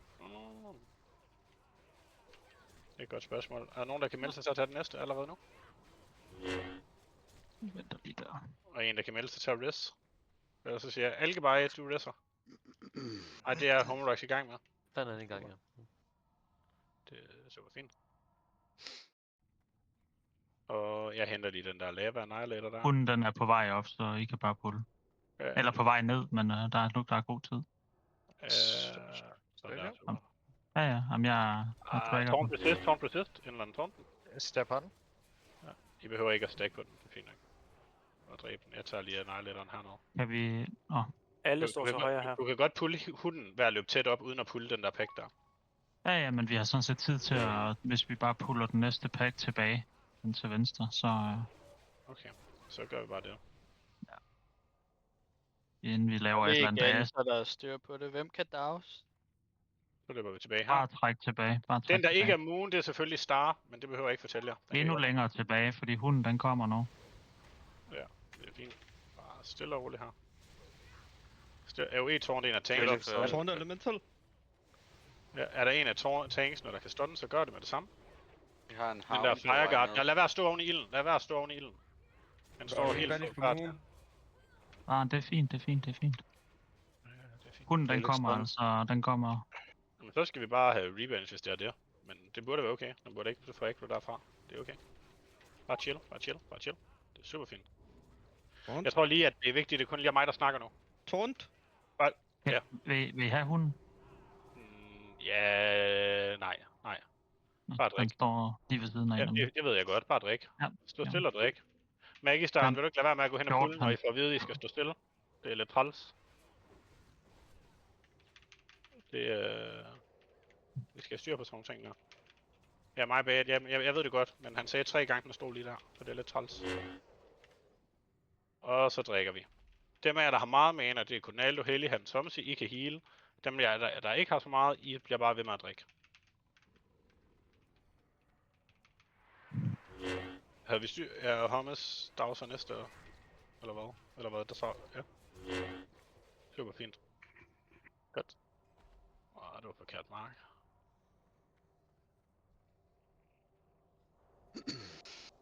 Det er et godt spørgsmål. Er der nogen, der kan melde sig til at tage den næste allerede nu? Venter lige der. Og en, der kan melde sig til at res. Eller så siger jeg, Alge bare, at du reser. Ej, det er Homerox i gang med. Den er i gang, ja. Det er super fint. Og jeg henter lige den der lava annihilator der. Hunden den er på vej op, så I kan bare pulle. Ja. Eller på vej ned, men der er god tid. Sådan der. Ja, jamen jeg tracker på. Taunt resist, en eller anden taunten. Step på den. Ja, I behøver ikke at stack på den, det er fint nok. Og dræbe den. Jeg tager lige annihilatoren hernede. Kan vi... Alle står til højre her. Du kan godt pulle hunden ved at løbe tæt op, uden at pulle den der pack der. Ja, men vi har sådan set tid til at... Hvis vi bare puller den næste pack tilbage, den til venstre, så... Okay, så gør vi bare det. Inden vi laver et eller andet igen, så der er styr på det. Hvem kan dags? Så løber vi tilbage her. Bare træk tilbage. Bare træk Den, der tilbage. ikke er Moon, det er selvfølgelig Star, men det behøver jeg ikke fortælle jer. Den kan Endnu I godt- længere tilbage, fordi hunden den kommer nu. Ja, det er fint. Bare stille og roligt her. AOE-tårn, det er en af tanks. Tårn elemental. Ja, er der en af tanksene, der kan stunne, så gør det med det samme. Vi har en Den havn der på vej Fireguard, ned. ja, lad være at stå oven i ilden. Lad være at stå oven i ilden. Den står helt forkert. Det er fint, det er fint, det er fint. Hunden den Felix kommer stun. altså, den kommer. Jamen, så skal vi bare have revenge, hvis det er det. Men det burde være okay. Den burde ikke få ekko derfra. Det er okay. Bare chill, bare chill, bare chill. Det er super fint. Tårnt. Jeg tror lige, at det er vigtigt, det er kun lige mig, der snakker nu. Tårnt. Bare, ja. Vil I have hunden? Ja, nej. Bare Den drik. står lige ved siden af Ja, hinanden. det ved jeg godt. Bare drik. Ja. Stå stille og drik. Magister, Men- vil du ikke lade være med at gå hen og Gjort pulle, når han. I får at vide, at I skal stå stille? Det er lidt træls. Vi skal have styr på sådan nogle ting der. Ja, my bad. Jeg ved det godt, men han sagde 3 gange, den stod lige der, så det er lidt træls. Og så drikker vi. Dem af jer, der har meget mana, det er Konaldo, Helly, Han, Tomsi, I kan heal. Dem af jer, der ikke har så meget, I bliver bare ved med at drikke. Havde vi styr... Ja, Hummus, Dowser næste år. Eller hvad? Eller hvad, der så... Ja. Super fint. Godt. Det var forkert mark.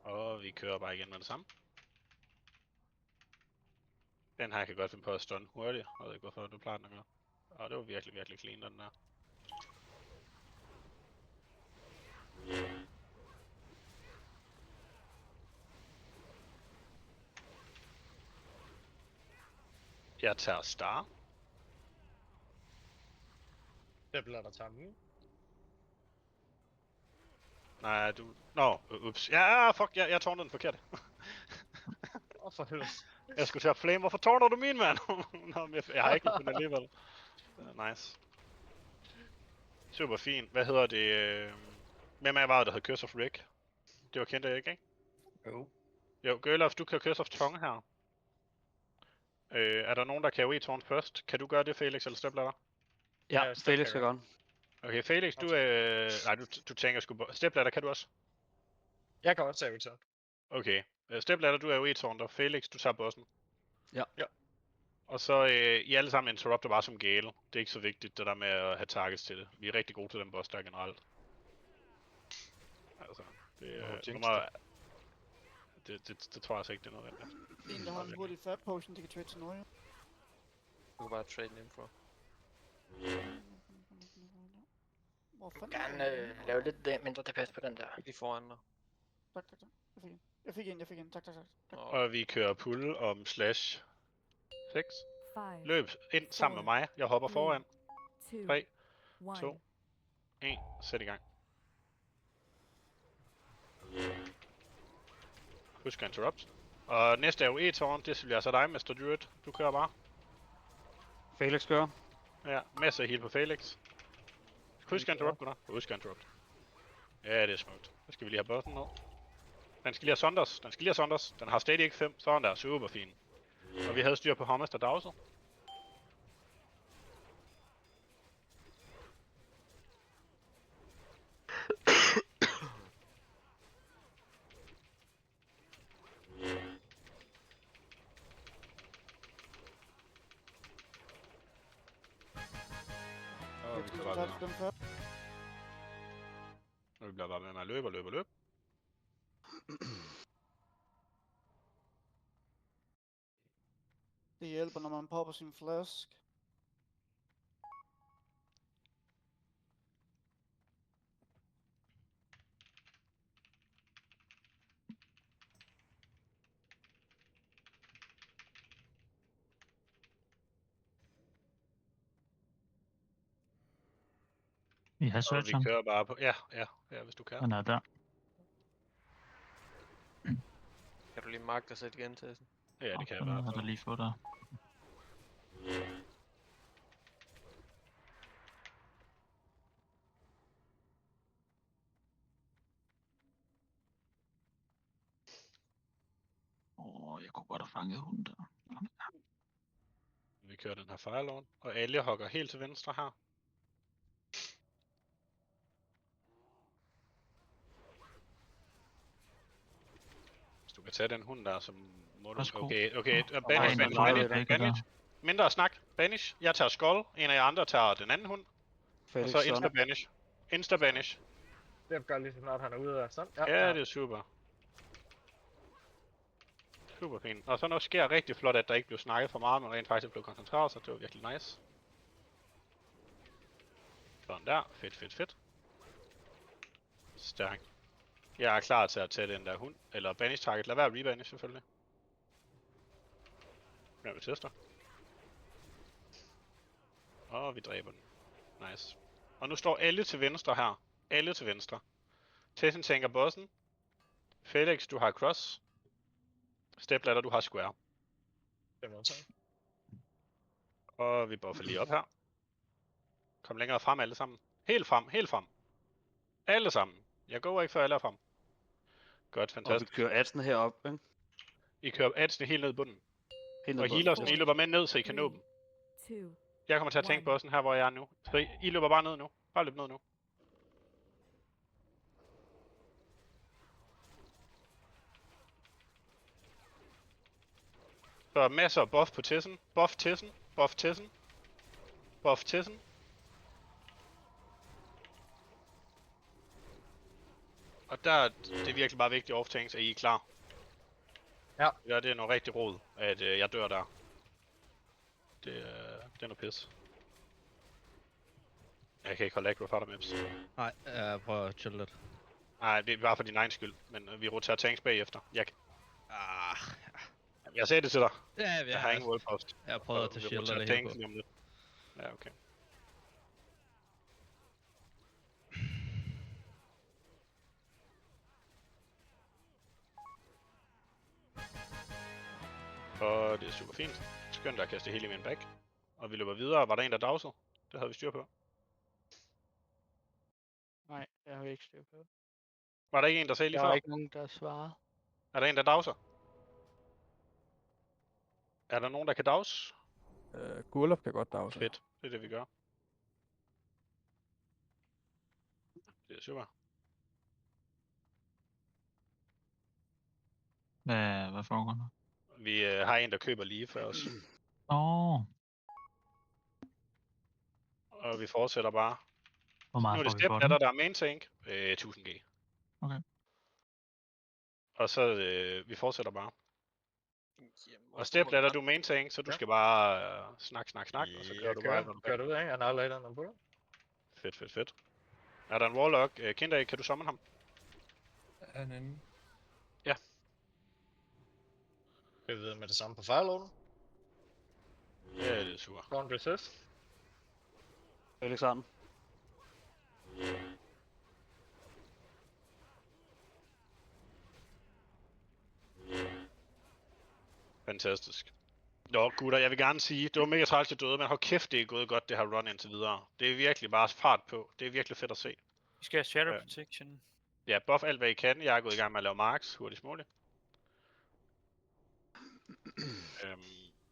Og vi kører bare igen med det samme. Den her kan godt finde på at stun hurtigt. Jeg ved ikke hvorfor du plejer den at gøre. Og det var virkelig, virkelig clean den der. Jeg tager Star. Det bliver der sammen. Nej, du... Nå, ups. Ja, fuck, jeg tårnede den forkert. For helvede. Jeg skulle til at flame. Hvorfor tårner du min, mand? Nå, men jeg har ikke den alligevel. Nice. Super fint. Hvad hedder det? Hvem af jer var det, der havde Curse of Rick? Det var kendt, ikke? Jo. Jo, Gerlof, du kan Curse of Tongue her. Er der nogen, der kan AOE-tårn først? Kan du gøre det, Felix, eller Stepladder? Ja, Felix skal gøre. Okay, Felix, du nej, du tænker sgu på... Stepladder, kan du også? Jeg kan også tage det. Okay. Stepladder, du er AOE-tårn der. Felix, du tager bossen. Ja. Og så I alle sammen interrupter bare som gale. Det er ikke så vigtigt, det der med at have targets til det. Vi er rigtig gode til den boss der generelt. Altså, det det tror jeg altså ikke, det er nødvendigt. En, der har en hurtig fat potion, de kan trade til noget. Du kan bare trade den info. Hvor fanden Gerne lave lidt mindre DPS på den der. Lige foran dig. Tak. Jeg fik en. Tak. Og vi kører pull om slash 6. 5, Løb ind sammen med mig. Jeg hopper foran. 3, 2, 1. Sæt i gang. Husk at interrupt. Og næste er AOE-tårn. Det bliver så dig, Mr. Druid. Du kører bare. Felix kører. Ja, masser af heal på Felix. Husk at interrupt, gutter. Husk at interrupt. Ja, det er smukt. Så skal vi lige have bossen ned. Den skal lige have Sonders. Den har stadig ikke 5. Sådan der. Super fint. Og vi havde styr på Hummus og Dowser. Og vi bliver bare ved med. Og vi bliver bare ved med at løbe. Det hjælper, når man popper sin flask. Vi har Og search vi ham. kører bare på... Ja, hvis du kan. Han er der. Kan du lige marke dig selv igen til? Ja, det kan jeg Den bare. har du lige fået der. Jeg kunne godt have fanget hunden der. Vi kører den her firelord, og alle hugger helt til venstre her. kan tage den hund der, som må du... Værsgo. Okay. Nej, Banish. Mindre snak. Banish. Jeg tager Skull. En af jer andre tager den anden hund. Felix, Og så insta-banish. Insta-banish. Det gør lige så snart han er ude af sådan. Ja, det er super. Super fint. Og så nu sker rigtig flot, at der ikke blev snakket for meget, men rent faktisk blev koncentreret, så det var virkelig nice. Sådan der. Fedt. Stærkt. Jeg er klar til at tage den der hund, eller banish target. Lad være at rebanish selvfølgelig. Ja, vi tester. Og vi dræber den. Nice. Og nu står alle til venstre her. Alle til venstre. Tessin tænker bossen. Felix, du har cross. Stepladder, du har square. Det må tage. Og vi buffer lige op her. Kom længere frem alle sammen. Helt frem. Alle sammen. Jeg går ikke før alle er frem. Godt, fantastisk. Og vi kører Adsen herop, ikke? I kører Adsen helt ned i bunden. Helt ned Og på healersen, I løber med ned, så I kan nå dem. Jeg kommer til at tænke bossen her, hvor jeg er nu. Så I løber bare ned nu. Bare løb ned nu. Så masser af buff på Tessen. Buff Tessen. Og der det er virkelig bare vigtigt off-tanks, at I er klar. Ja. Ja, det er noget rigtig rod, at jeg dør der. Det er noget pis. Jeg kan ikke holde aggro fra dig, Mips. Nej, jeg prøver at chille lidt. Nej, det er bare for din egen skyld, men vi roterer tanks bagefter. Jeg sagde det til dig. Ja, jeg har ingen wallpost. Jeg har prøvet at tage shield og det hele på. Ja, okay. Og det er super fint. Skønt at kaste hele i min back. Og vi løber videre. Var der en, der dagsede? Det havde vi styr på. Nej, jeg har ikke styr på. Var der ikke en, der sagde lige før? Der er ikke nogen, der svarede. Er der en, der dagser? Er der nogen, der kan dags? Gurlof kan godt dagse. Fedt. Det er det, vi gør. Det er super. Hvad foregår der? Vi har en, der køber lige for os. Og vi fortsætter bare. Hvor meget nu er det får vi for Stepladder, den? der er main tank. 1000G. Okay. Og så vi fortsætter bare. Og Stepladder, du er main tank, så du skal bare snak, og så kører du bare. Kører du ud, ikke? Han har lavet den på. Fedt. Er der en warlock? Kinda, kan du summon ham? Er han inde? Ja. Skal vi videre med det samme på fireloaden? Ja, det er super. Don't resist. Felix har den. Fantastisk. Nå, gutter, jeg vil gerne sige, det var mega træls, at døde, men hold kæft, det er gået godt, det her run indtil videre. Det er virkelig bare fart på. Det er virkelig fedt at se. Vi skal have Shadow Protection. Ja, buff alt, hvad I kan. Jeg er gået i gang med at lave marks hurtigst muligt.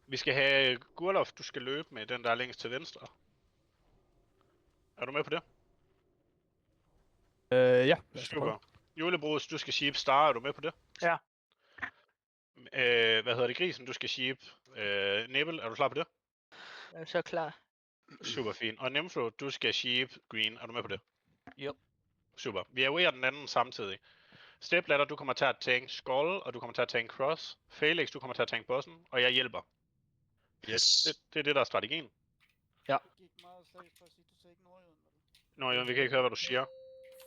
Vi skal have Gurlof, du skal løbe med den, der er længst til venstre. Er du med på det? Ja. Super. Julebrus, du skal sheep star, er du med på det? Ja. Hvad hedder det, grisen, du skal sheep nibble, er du klar på det? Jeg er så klar. Super fint. Og Nympho, du skal sheep green, er du med på det? Jo. Super. Vi er den anden samtidig. Stepladder, du kommer til at tank Skull, og du kommer til at tank Cross. Felix, du kommer til at tank bossen, og jeg hjælper. Yes. Det er det, der er strategien. Ja. Nå, vi kan ikke høre, hvad du siger.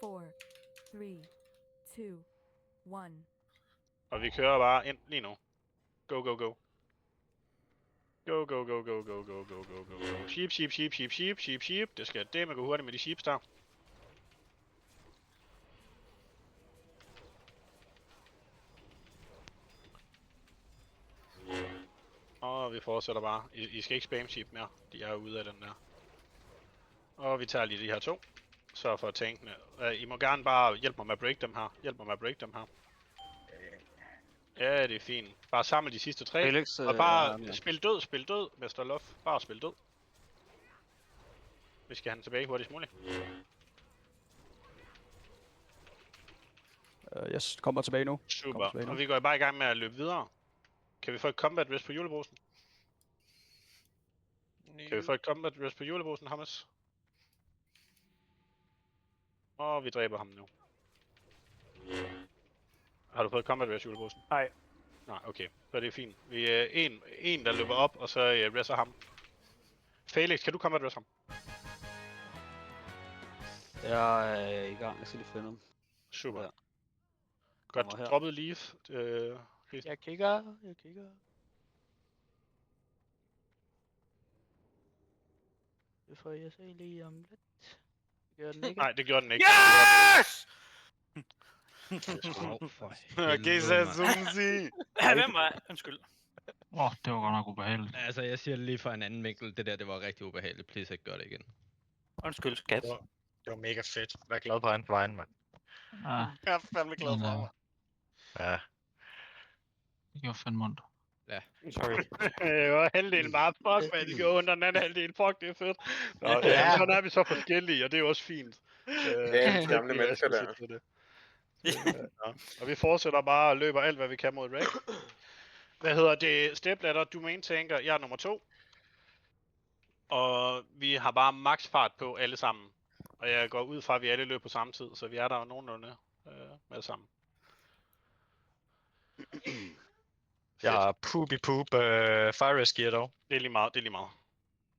4, 3, 2, 1. Og vi kører bare ind lige nu. Go. Go. Sheep. Det skal det med gå hurtigt med de sheeps der. Og vi fortsætter bare. I skal ikke spam sheep mere. De er ude af den der. Og vi tager lige de her to. Sørg for tankene. I må gerne bare hjælpe mig med at break dem her. Ja, det er fint. Bare samle de sidste tre. Felix, og bare spil død, Mr. Luff. Bare spil død. Vi skal have den tilbage hurtigst muligt. Jeg kommer tilbage nu. Super. Og vi går bare i gang med at løbe videre. Kan vi få et combat rest på julebrusen? Kan vi få et combat rest på julebrusen, Hammes? Og vi dræber ham nu. Har du fået combat rest julebrusen? Nej. Nej, okay. Så er det fint. Vi er en der løber op, og så resser ham. Felix, kan du combat rest ham? Jeg er i gang. Jeg skal lige finde ham. Super. Ja. Godt Kommer her. droppet Leaf. Jeg kigger. Det får jeg se lige om lidt. Det gør den ikke. Nej, det gjorde den ikke. Yes! Gisa Zumzi! Hvem var? Undskyld. Det var godt nok ubehageligt. Altså, jeg siger det lige fra en anden vinkel. Det var rigtig ubehageligt. Please ikke gør det igen. Undskyld, skat. Det var mega fedt. Vær glad på hans vejen, mand. Ja, Jeg er fandme glad for mig. Ja. det gjorde fandme ondt. Ja. Sorry. Det var halvdelen bare fuck, man. Det gjorde ondt, og den anden halvdel, fuck, det er fedt. Nå, ja. Sådan er vi så forskellige, og det er også fint. Ja, gamle mennesker der. Ja. Og vi fortsætter bare og løber alt, hvad vi kan mod Rick. Hvad hedder det? Stepladder, du main tanker, jeg er nummer 2. Og vi har bare max fart på alle sammen. Og jeg går ud fra, at vi alle løber på samme tid, så vi er der jo nogenlunde med det samme. Jeg har poopy fire risk gear dog. Det er lige meget,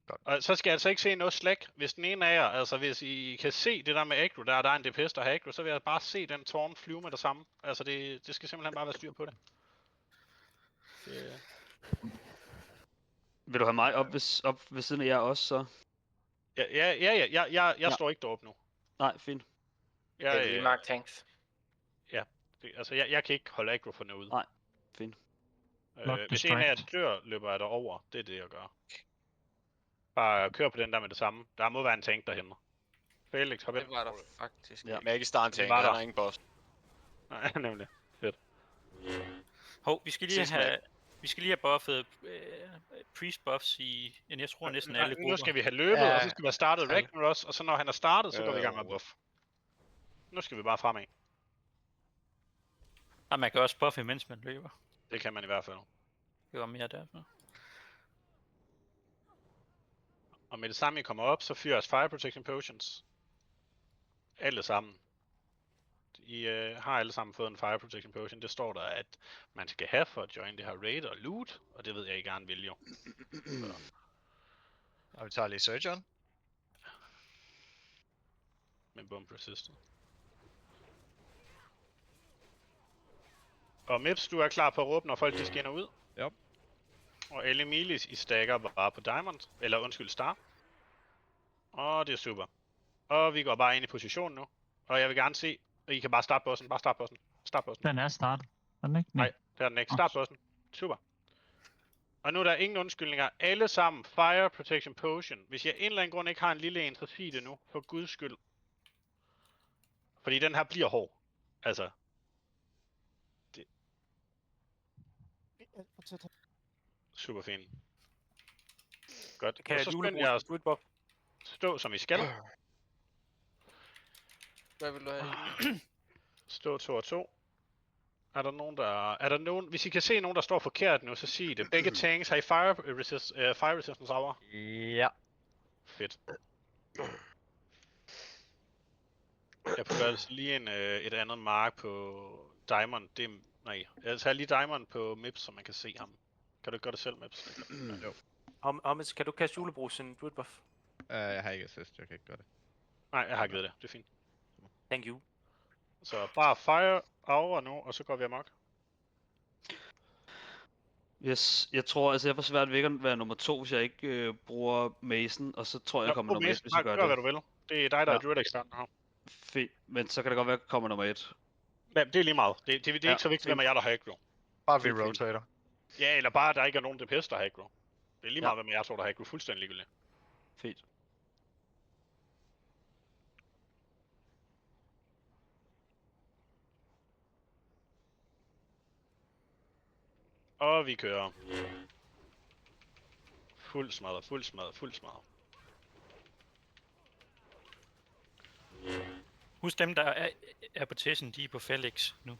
Godt. Og så skal jeg altså ikke se noget slack. Hvis den ene af jer, altså hvis I kan se det der med aggro, der er en DPS, der har aggro, så vil jeg bare se den tårn flyve med det samme. Altså det skal simpelthen bare være styr på det. Vil du have mig op ved siden af jer også, så? Jeg står ikke deroppe nu. Nej, fint. Det er lige Mark Tanks. Ja, altså jeg kan ikke holde aggro for noget. Nej, fint. Hvis en af jer dør, løber jeg derover. Det er det, jeg gør. Bare kør på den der med det samme. Der må være en tank derhenne. Felix, hop ind. Det var der faktisk. Ja. Men jeg kan starte en tank, var han der. er ingen boss. Nej, nemlig. Fedt. Hov, vi skal lige Ses have... Vi skal lige have buffet priest buffs i, jeg tror næsten alle grupper. Nu skal vi have løbet, og så skal vi have startet Ragnaros, og så når han er startet, så går vi i gang med buff. Nu skal vi bare fremad. Og man kan også buffe, mens man løber. Det kan man i hvert fald. Det var mere derfor. Og med det samme I kommer op, så fyrer os Fire Protection Potions. Alle sammen. I har alle sammen fået en Fire Protection Potion. Det står der, at man skal have for at join det her raid og loot. Og det ved jeg, I gerne vil jo. Og vi tager lige Surgeon. Med bump resistant. Og Mips, du er klar på at råbe, når folk de skinner ud. Ja. Og alle milis I stacker bare på Diamond. Eller undskyld, Star. Og det er super. Og vi går bare ind i position nu. Og jeg vil gerne se, at I kan bare starte bossen. Start bossen. Den er startet. Er den ikke? Nej, det er den ikke. Start bossen. Super. Og nu er der ingen undskyldninger. Alle sammen Fire Protection Potion. Hvis jeg af en eller anden grund ikke har en lille en, så sig det nu. For guds skyld. Fordi den her bliver hård. Altså. Super fint. Godt. Kan og jeg så jule skynd jer at buff? stå som I skal. Hvad vil du have? Stå 2 og 2. Er der nogen, hvis I kan se nogen, der står forkert nu, så sig det. Begge tanks har I fire resistance over. Ja. Fedt. Jeg prøver altså lige et andet mark på Diamond. Jeg tager lige Diamond på Mips, så man kan se ham. Kan du ikke gøre det selv, Mips? Jo. Hommes, kan du kaste julebrus en druid buff? Jeg har ikke assist, jeg kan ikke gøre det. Nej, jeg har givet det. Det er fint. Thank you. Så bare fire over nu, og så går vi amok. Yes, jeg tror, altså jeg får svært ved at være nummer 2, hvis jeg ikke bruger Mason, og så tror jeg kommer nummer 1, hvis jeg gør det. Hvad du vil. Det er dig, der er druid ekstern her. Fint, men så kan det godt være, at jeg kommer nummer 1. Ja, det er lige meget. Det er ikke så vigtigt, hvem er jeg, der har aggro. Bare vi rotator. Ja, eller bare, at der ikke er nogen DPS, der har aggro. Det er lige meget, hvem jeg tror, der har aggro. Fuldstændig ligegyldigt. Fint. Og vi kører. Fuld smadret. Husk dem, der er på Tessen, de er på Felix nu.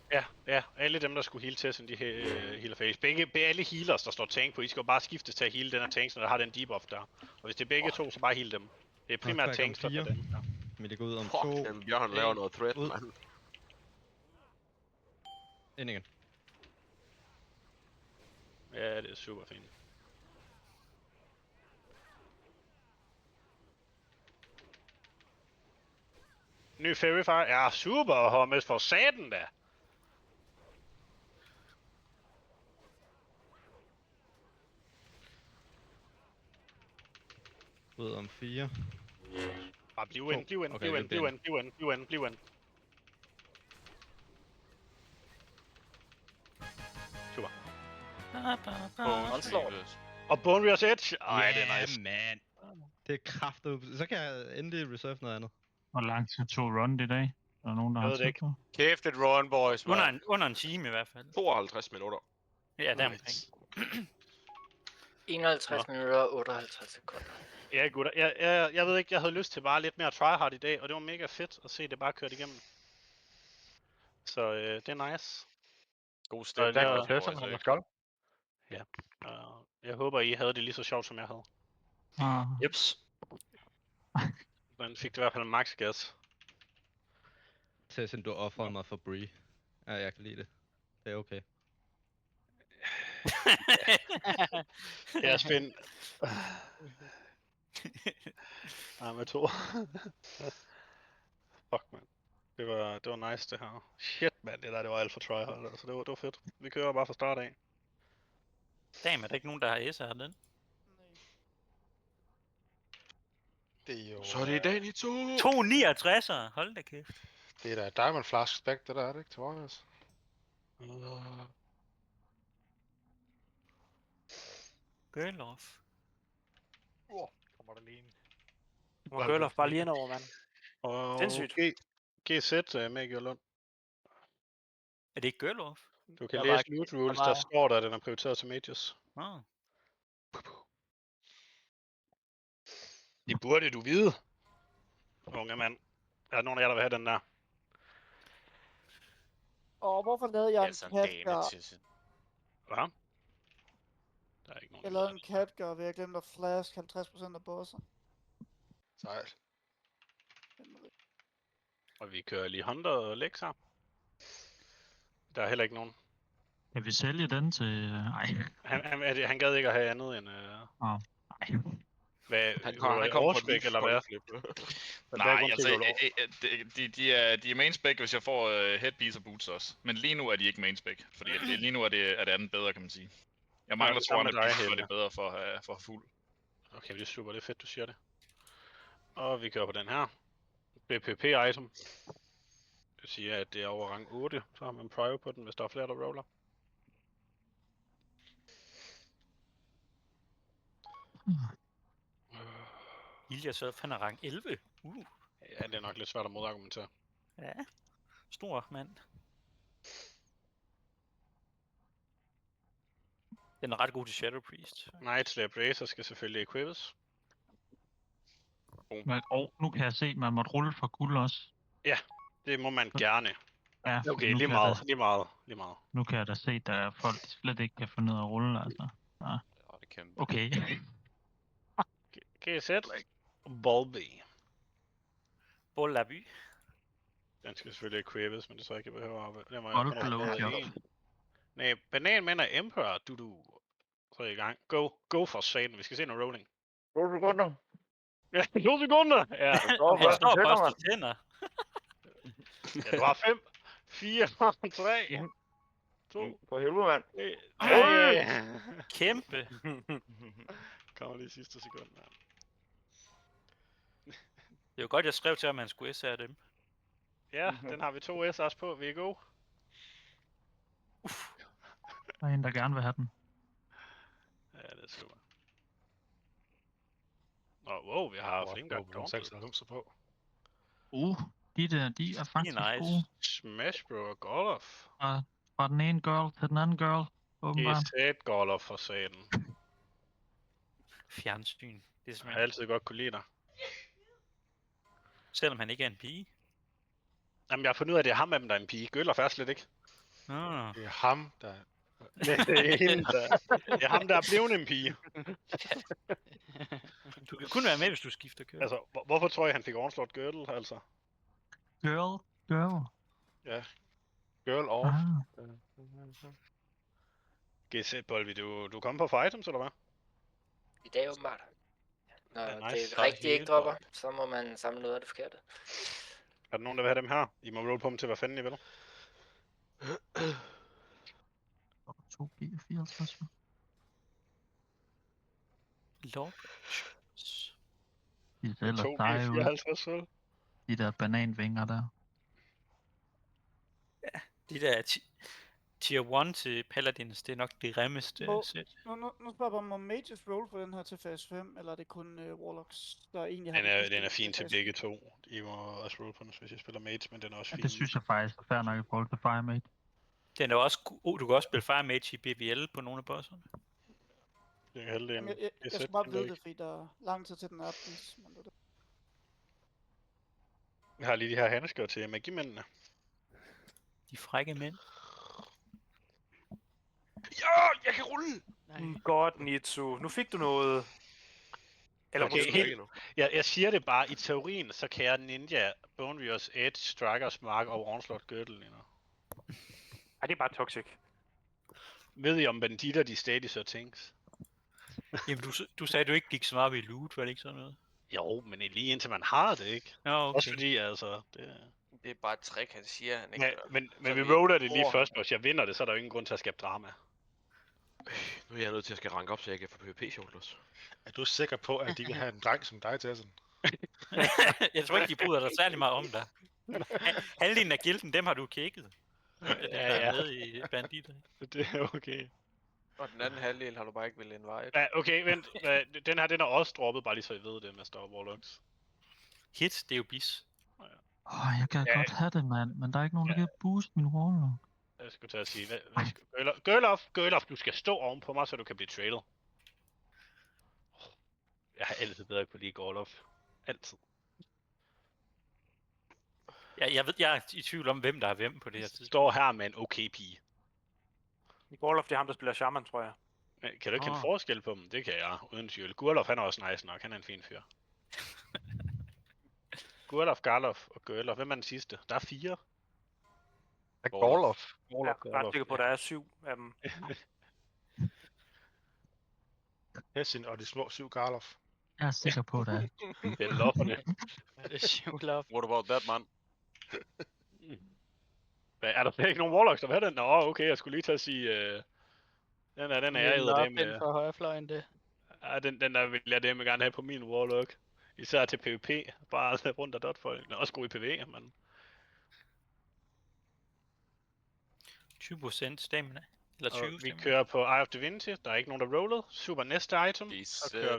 Ja. Alle dem, der skulle heal Tessen, de healer Felix. Alle healers, der står tank på, I skal jo bare skiftes til at heal den her tanks, når der har den debuff der. Og hvis det er begge to, så bare heal dem. Det er primært tanks, der er dem. Ja. Men det går ud om Fuck, 2. den Bjørn laver noget threat, mand. Ind igen. Ja, det er super fint. Ny Fairy Fire. Ja, super, Hommes, for satan da. Ud om 4. Bare bliv ind. Super. Og Bone Rears Edge. Ej, det er nice. Man. Det er kraftigt. Så kan jeg endelig reserve noget andet. Hvor lang tid tog run i dag? Er der nogen, der Jeg har ved det tid ikke. på? Kæft et run, boys. Under en time i hvert fald. 52 minutter. Ja, der omkring. 51 minutter og 58 sekunder. Ja, gutter. Jeg ved ikke, jeg havde lyst til bare lidt mere tryhard i dag, og det var mega fedt at se det bare kørt igennem. Så det er nice. God stemning. Der er Tessen, han er skål. Ja. Jeg håber, I havde det lige så sjovt, som jeg havde. Jeps. Men fik det i hvert fald max gas. Tessen, du offrede mig for Bree. Ja, jeg kan lide det. Det er okay. Jeg er spændt. Med 2. Fuck, man. Det var nice, det her. Shit, man, det var alt for tryhard. Altså, det var fedt. Vi kører bare fra start af. Damn, er der ikke nogen, der har S'er den? Det er jo... Så er det Danito! 269'er, hold da kæft. Det er da Diamond Flask spec, det der er det ikke til Warriors. Girloff. Kommer der lige en. Må Girloff bare lige ind over, mand. Og Sindssygt. GZ med Gjørlund. Er det ikke Girloff? Du kan læse loot rules, der står der, at den er prioriteret til mages. Det burde du vide. Unge mand. Er der nogen af jer, der vil have den der? Og hvorfor lavede jeg en Khadgar? Hvad? Der er ikke nogen. Jeg lavede en Khadgar ved at glemme at flask 50% af bosser. Sejt. Og vi kører lige Hunter og Lexa. Der er heller ikke nogen. Kan vi sælge den til... Ej. Han gad ikke at have andet end... Nej. Hvad? Han kommer på overspæk, eller hvad? Nej, altså, de er main spec, hvis jeg får headpiece og boots også. Men lige nu er de ikke main spec, fordi lige nu er det andet bedre, kan man sige. Jeg mangler Swan og Beast, for det er bedre for at have fuld. Okay, det er super, det er fedt, du siger det. Og vi kører på den her. BPP-item. Det siger, at det er over rang 8, så har man prio på den, hvis der er flere, der roller. Ilyasurf, han er rang 11. Ja, det er nok lidt svært at modargumentere. Ja, stor mand. Den er ret god til Shadow Priest. Nightslap Racer skal selvfølgelig equippes. Og nu kan jeg se, at man måtte rulle for guld også. Ja, det må man gerne. Ja, okay, lige meget. Nu kan jeg da se, at folk slet ikke kan få ned at rulle, altså. Ja. Okay. GZ. Bulby. Bullaby. Den skal selvfølgelig equippes, men det tror jeg ikke, jeg behøver at... Boldblowjob. Nej, bananmænd og Emperor, du. Så er i gang. Go for satan, vi skal se noget rolling. 2 sekunder. Ja, 2 sekunder! Ja, jeg står først til tænder. Ja, du har 5, 4, 3, 2. For helvede, mand. Kæmpe. Kommer lige sidste sekund, mand. Det er jo godt, jeg skrev til, at man skulle SR dem. Ja, den har vi 2 SR's på. Vi er gode. Der er en, der gerne vil have den. Ja, det er super. Wow, vi har flink gang 96 på. De der, de er faktisk gode. Smash Bro og Golof. Fra den ene girl til den anden girl, åbenbart. Det er et Golof for satan. Fjernsyn. Det er jeg har altid godt kunne lide dig. Selvom han ikke er en pige. Jamen, jeg har fundet ud af, at det er ham af dem, der er en pige. Gøller først lidt, ikke? Ah. Det er ham, der... Det er hende, det er ham, der er blevet en pige. Du kan kun være med, hvis du skifter køn. Altså, hvorfor tror jeg, han fik Onslaught Girdle, altså? Girl. Ja. Girl off. GZ, Bolvi, du kommer på for items, eller hvad? I dag åbenbart. Når Ja, nice. det Så rigtige ikke hele dropper, så må man samle noget af det forkerte. Er der nogen, der vil have dem her? I må roll på dem til, hvad fanden I vil. 2G54. Lord. De ser ellers seje ud. De der bananvinger der. Ja, de der tier 1 til Paladins, det er nok det grimmeste sæt. Nu spørger jeg bare, må Mages roll for den her til fase 5, eller er det kun Warlocks, der egentlig har... Den er fin til begge to. I må også roll på den, hvis I spiller Mages, men den er også fin. Ja, det synes jeg faktisk er fair nok i forhold til Firemate. Den er også du kan også spille Firemage i BVL på nogle af bosserne. Det er halvdelen. Jeg skal bare vide det, fordi der er lang tid til den er opdelt. Jeg har lige de her handsker til magimændene. De frække mænd. Ja, jeg kan rulle! Godt, Nitsu. Nu fik du noget. Eller okay, jeg siger det bare, i teorien, så kan jeg Ninja, Bone Rears, Edge, Strikers, Mark og Onslaught Girdle lige nu. Ej, det er bare toxic. Ved I om banditter, de stadig så things? Jamen, du sagde, at du ikke gik så meget op i loot, var det ikke sådan noget? Jo, men lige indtil man har det, ikke? Ja, okay. Også fordi, altså... Det er bare et trick, han siger, han ikke Ja, gør. men vi roller det lige først, og hvis jeg vinder det, så er der jo ingen grund til at skabe drama. Nu er jeg nødt til at skal ranke op, så jeg kan få PvP-shoulders. Er du sikker på, at de vil have en dreng som dig til sådan? Jeg tror ikke, de bryder dig særlig meget om dig. Halvdelen af gilden, dem har du kækket. Ja. Med i banditter. Det er okay. Og den anden halvdel har du bare ikke vil invite. Ja, okay, vent. Den her, den er også droppet, bare lige så I ved det, Master Warlocks. Hit, det er jo bis. Jeg kan godt have det, mand, men der er ikke nogen, der kan booste min Warlock. Jeg skulle til at sige, Girl-off, du skal stå ovenpå mig, så du kan blive trailet. Jeg har altid bedre kunne lide Girl-off. Altid. Ja, jeg er i tvivl om, hvem der er hvem på det her tidspunkt. Står her med en okay pige. Gorlof, det er ham, der spiller Shaman, tror jeg. Kan du ikke kende forskel på dem? Det kan jeg, uden tvivl. Gurlof, han er også nice nok. Han er en fin fyr. Gurlof, Garlof og Girlof. Hvem er den sidste? Der er 4. Der er Gorlof. Jeg er ret sikker på, at der er 7 af dem. Hessin og de små 7 Garlof. Jeg er sikker på, det er. Det er lofferne. Det er 7 love. What about that, man? Er der ikke nogen Warlocks, der vil have den? Nå, okay, jeg skulle lige tage at sige... Den er jeg æder det med... for højrefløjen, det. Ja, den der vil jeg det med gerne have på min Warlock. Især til PvP. Bare rundt af dotfolk. Den er også god i PvE, men... 20% stamina. Eller 20 vi kører på Eye of Divinity. Der er ikke nogen, der rollede. Super næste item. Så kører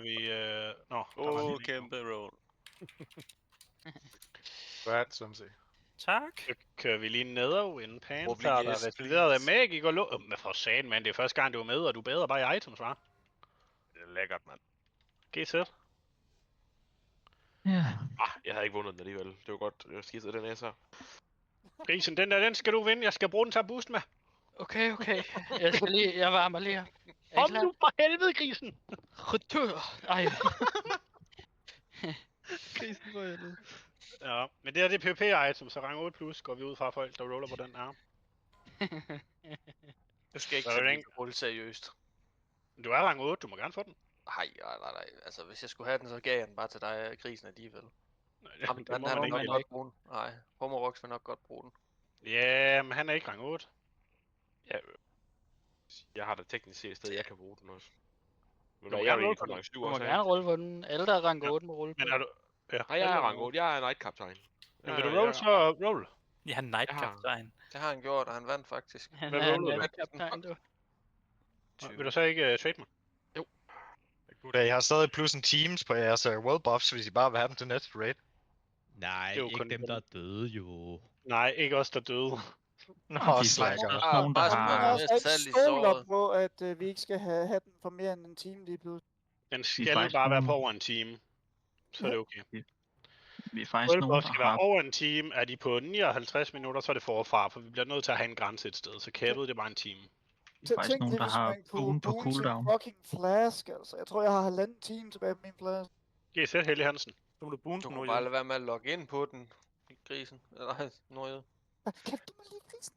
vi... kæmpe roll. Hvad som siger. Tak. Så kører vi lige Netherwind Panther, der er resideret af Magic og lå... Men for satan, mand. Det er første gang, du er med, og du bader bare i items, hva'? Det er lækkert, mand. GZ. Ja. Jeg havde ikke vundet den alligevel. Det var godt, jeg skidsede den her så. Grisen, den skal du vinde. Jeg skal bruge den til at booste med. Okay. Jeg varmer lige her. Kom nu for helvede, grisen! Ej. Grisen for helvede. Ja, men det her det er PvP-item, så rang 8 plus går vi ud fra folk, der roller på den her. Du skal ikke tage min rulle seriøst. Du er rang 8, du må gerne få den. Nej. Altså, hvis jeg skulle have den, så gav jeg den bare til dig, grisen alligevel. Nej, han vil nok godt bruge den. Nej, Hummervox vil nok godt bruge den. Ja, men han er ikke rang 8. Ja, jeg har da teknisk set et sted, jeg kan bruge den også. Men Du må jeg er gerne jo rang 7 Du må også. gerne rulle på den. Alle der er rang 8 må rulle på Men er du... Ja, Nej, jeg er rang 8. Jeg er Knight-kaptajn. Men vil du roll, så roll. Ja, Knight-kaptajn. Det har han gjort, og han vandt faktisk. Han er en Knight-kaptajn, du. Vil du så ikke trade mig? Jo. Goddag, jeg har stadig plus en teams på jeres world buffs, hvis I bare vil have dem til næste raid. Nej, Det er jo ikke kun dem, dem. der er døde jo. Nej, ikke os, der døde. Nå, slakker. Nogen, der har... Jeg stoler på, at vi ikke skal have den for mere end en time lige pludselig. Den skal bare være på over en time. Så er det okay. Vi er faktisk nogen, skal der være har... over en time. Er de på 59 minutter, så er det forfra, for vi bliver nødt til at have en grænse et sted. Så cappet, det er bare en time. Vi er faktisk nogen, der har boon på cooldown. Fucking flask, altså. Jeg tror, jeg har 1,5 time tilbage på min flask. GZ Helge Hansen. Så må du boon Du den kunne nu, bare lade være med at logge ind på den. Grisen. Eller noget. Kan du mig lige grisen?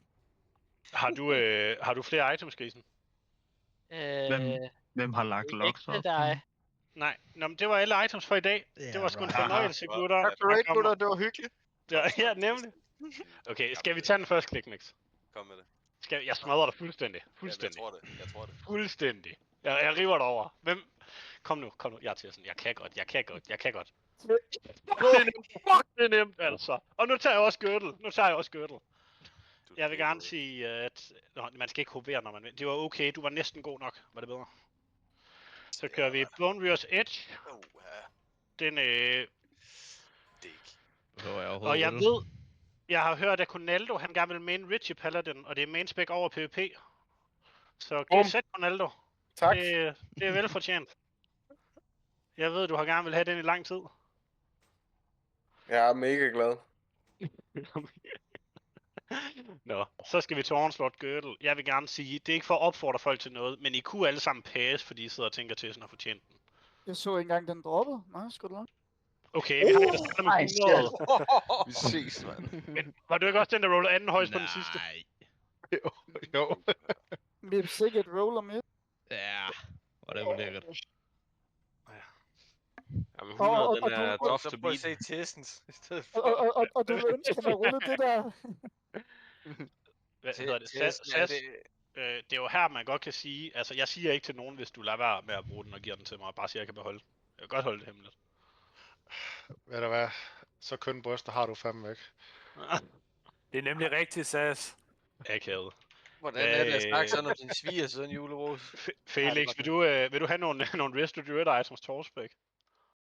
Har du flere items, Grisen? Hvem har lagt logs op? Ikke dig. Nej, nå, men det var alle items for i dag. Det var sgu en fornøjelse, gutter. Tak for raid, gutter. Det var hyggeligt. Ja, nemlig. Okay, skal vi tage den første klikmix? Kom med det. Jeg smadrer dig fuldstændig. Fuldstændig. Jeg tror det. Fuldstændig. Jeg river dig over. Hvem? Kom nu. Jeg er til sådan. Jeg kan godt. Fuck, det er nemt, altså. Og nu tager jeg også gørtel. Jeg vil gerne sige, at man skal ikke hovere, når man vil. Det var okay, du var næsten god nok. Var det bedre? Så kører vi Bone Warriors Edge. Den og jeg ved, jeg har hørt, at Ronaldo, han gerne vil main Richie Paladin, og det er main spec over PvP. Så GZ Ronaldo. Tak. Det er velfortjent. Jeg ved, du har gerne vil have den i lang tid. Jeg er mega glad. Nå, så skal vi til Onslaught Girdle. Jeg vil gerne sige, det er ikke for at opfordre folk til noget, men I kunne alle sammen passe, fordi I sidder og tænker til, at har fortjent den. Jeg så ikke engang den droppede. Nej, sgu da nok. Okay, vi har en, der starter med 100. Vi ses, mand. Men var du ikke også den, der rollede anden højst på den sidste? Jo. Vi er sikkert roller med. Ja, og det var lækkert. Jamen 100, den er tough to beat. Se testens i stedet for. Og du vil ønske, at man rullede det der. Hvad hedder det? SAS, det er jo her, man godt kan sige, altså jeg siger ikke til nogen, hvis du lader være med at bruge den og giver den til mig, bare siger, at jeg kan beholde. Jeg kan godt holde det hemmeligt. Ved du hvad? Så køn bryster har du fandme væk. Det er nemlig rigtigt, SAS. Akavet. Hvordan er det at snakke sådan om din sviger siden julerose? Felix, vil du have nogle Resto Druid items til Torsbæk?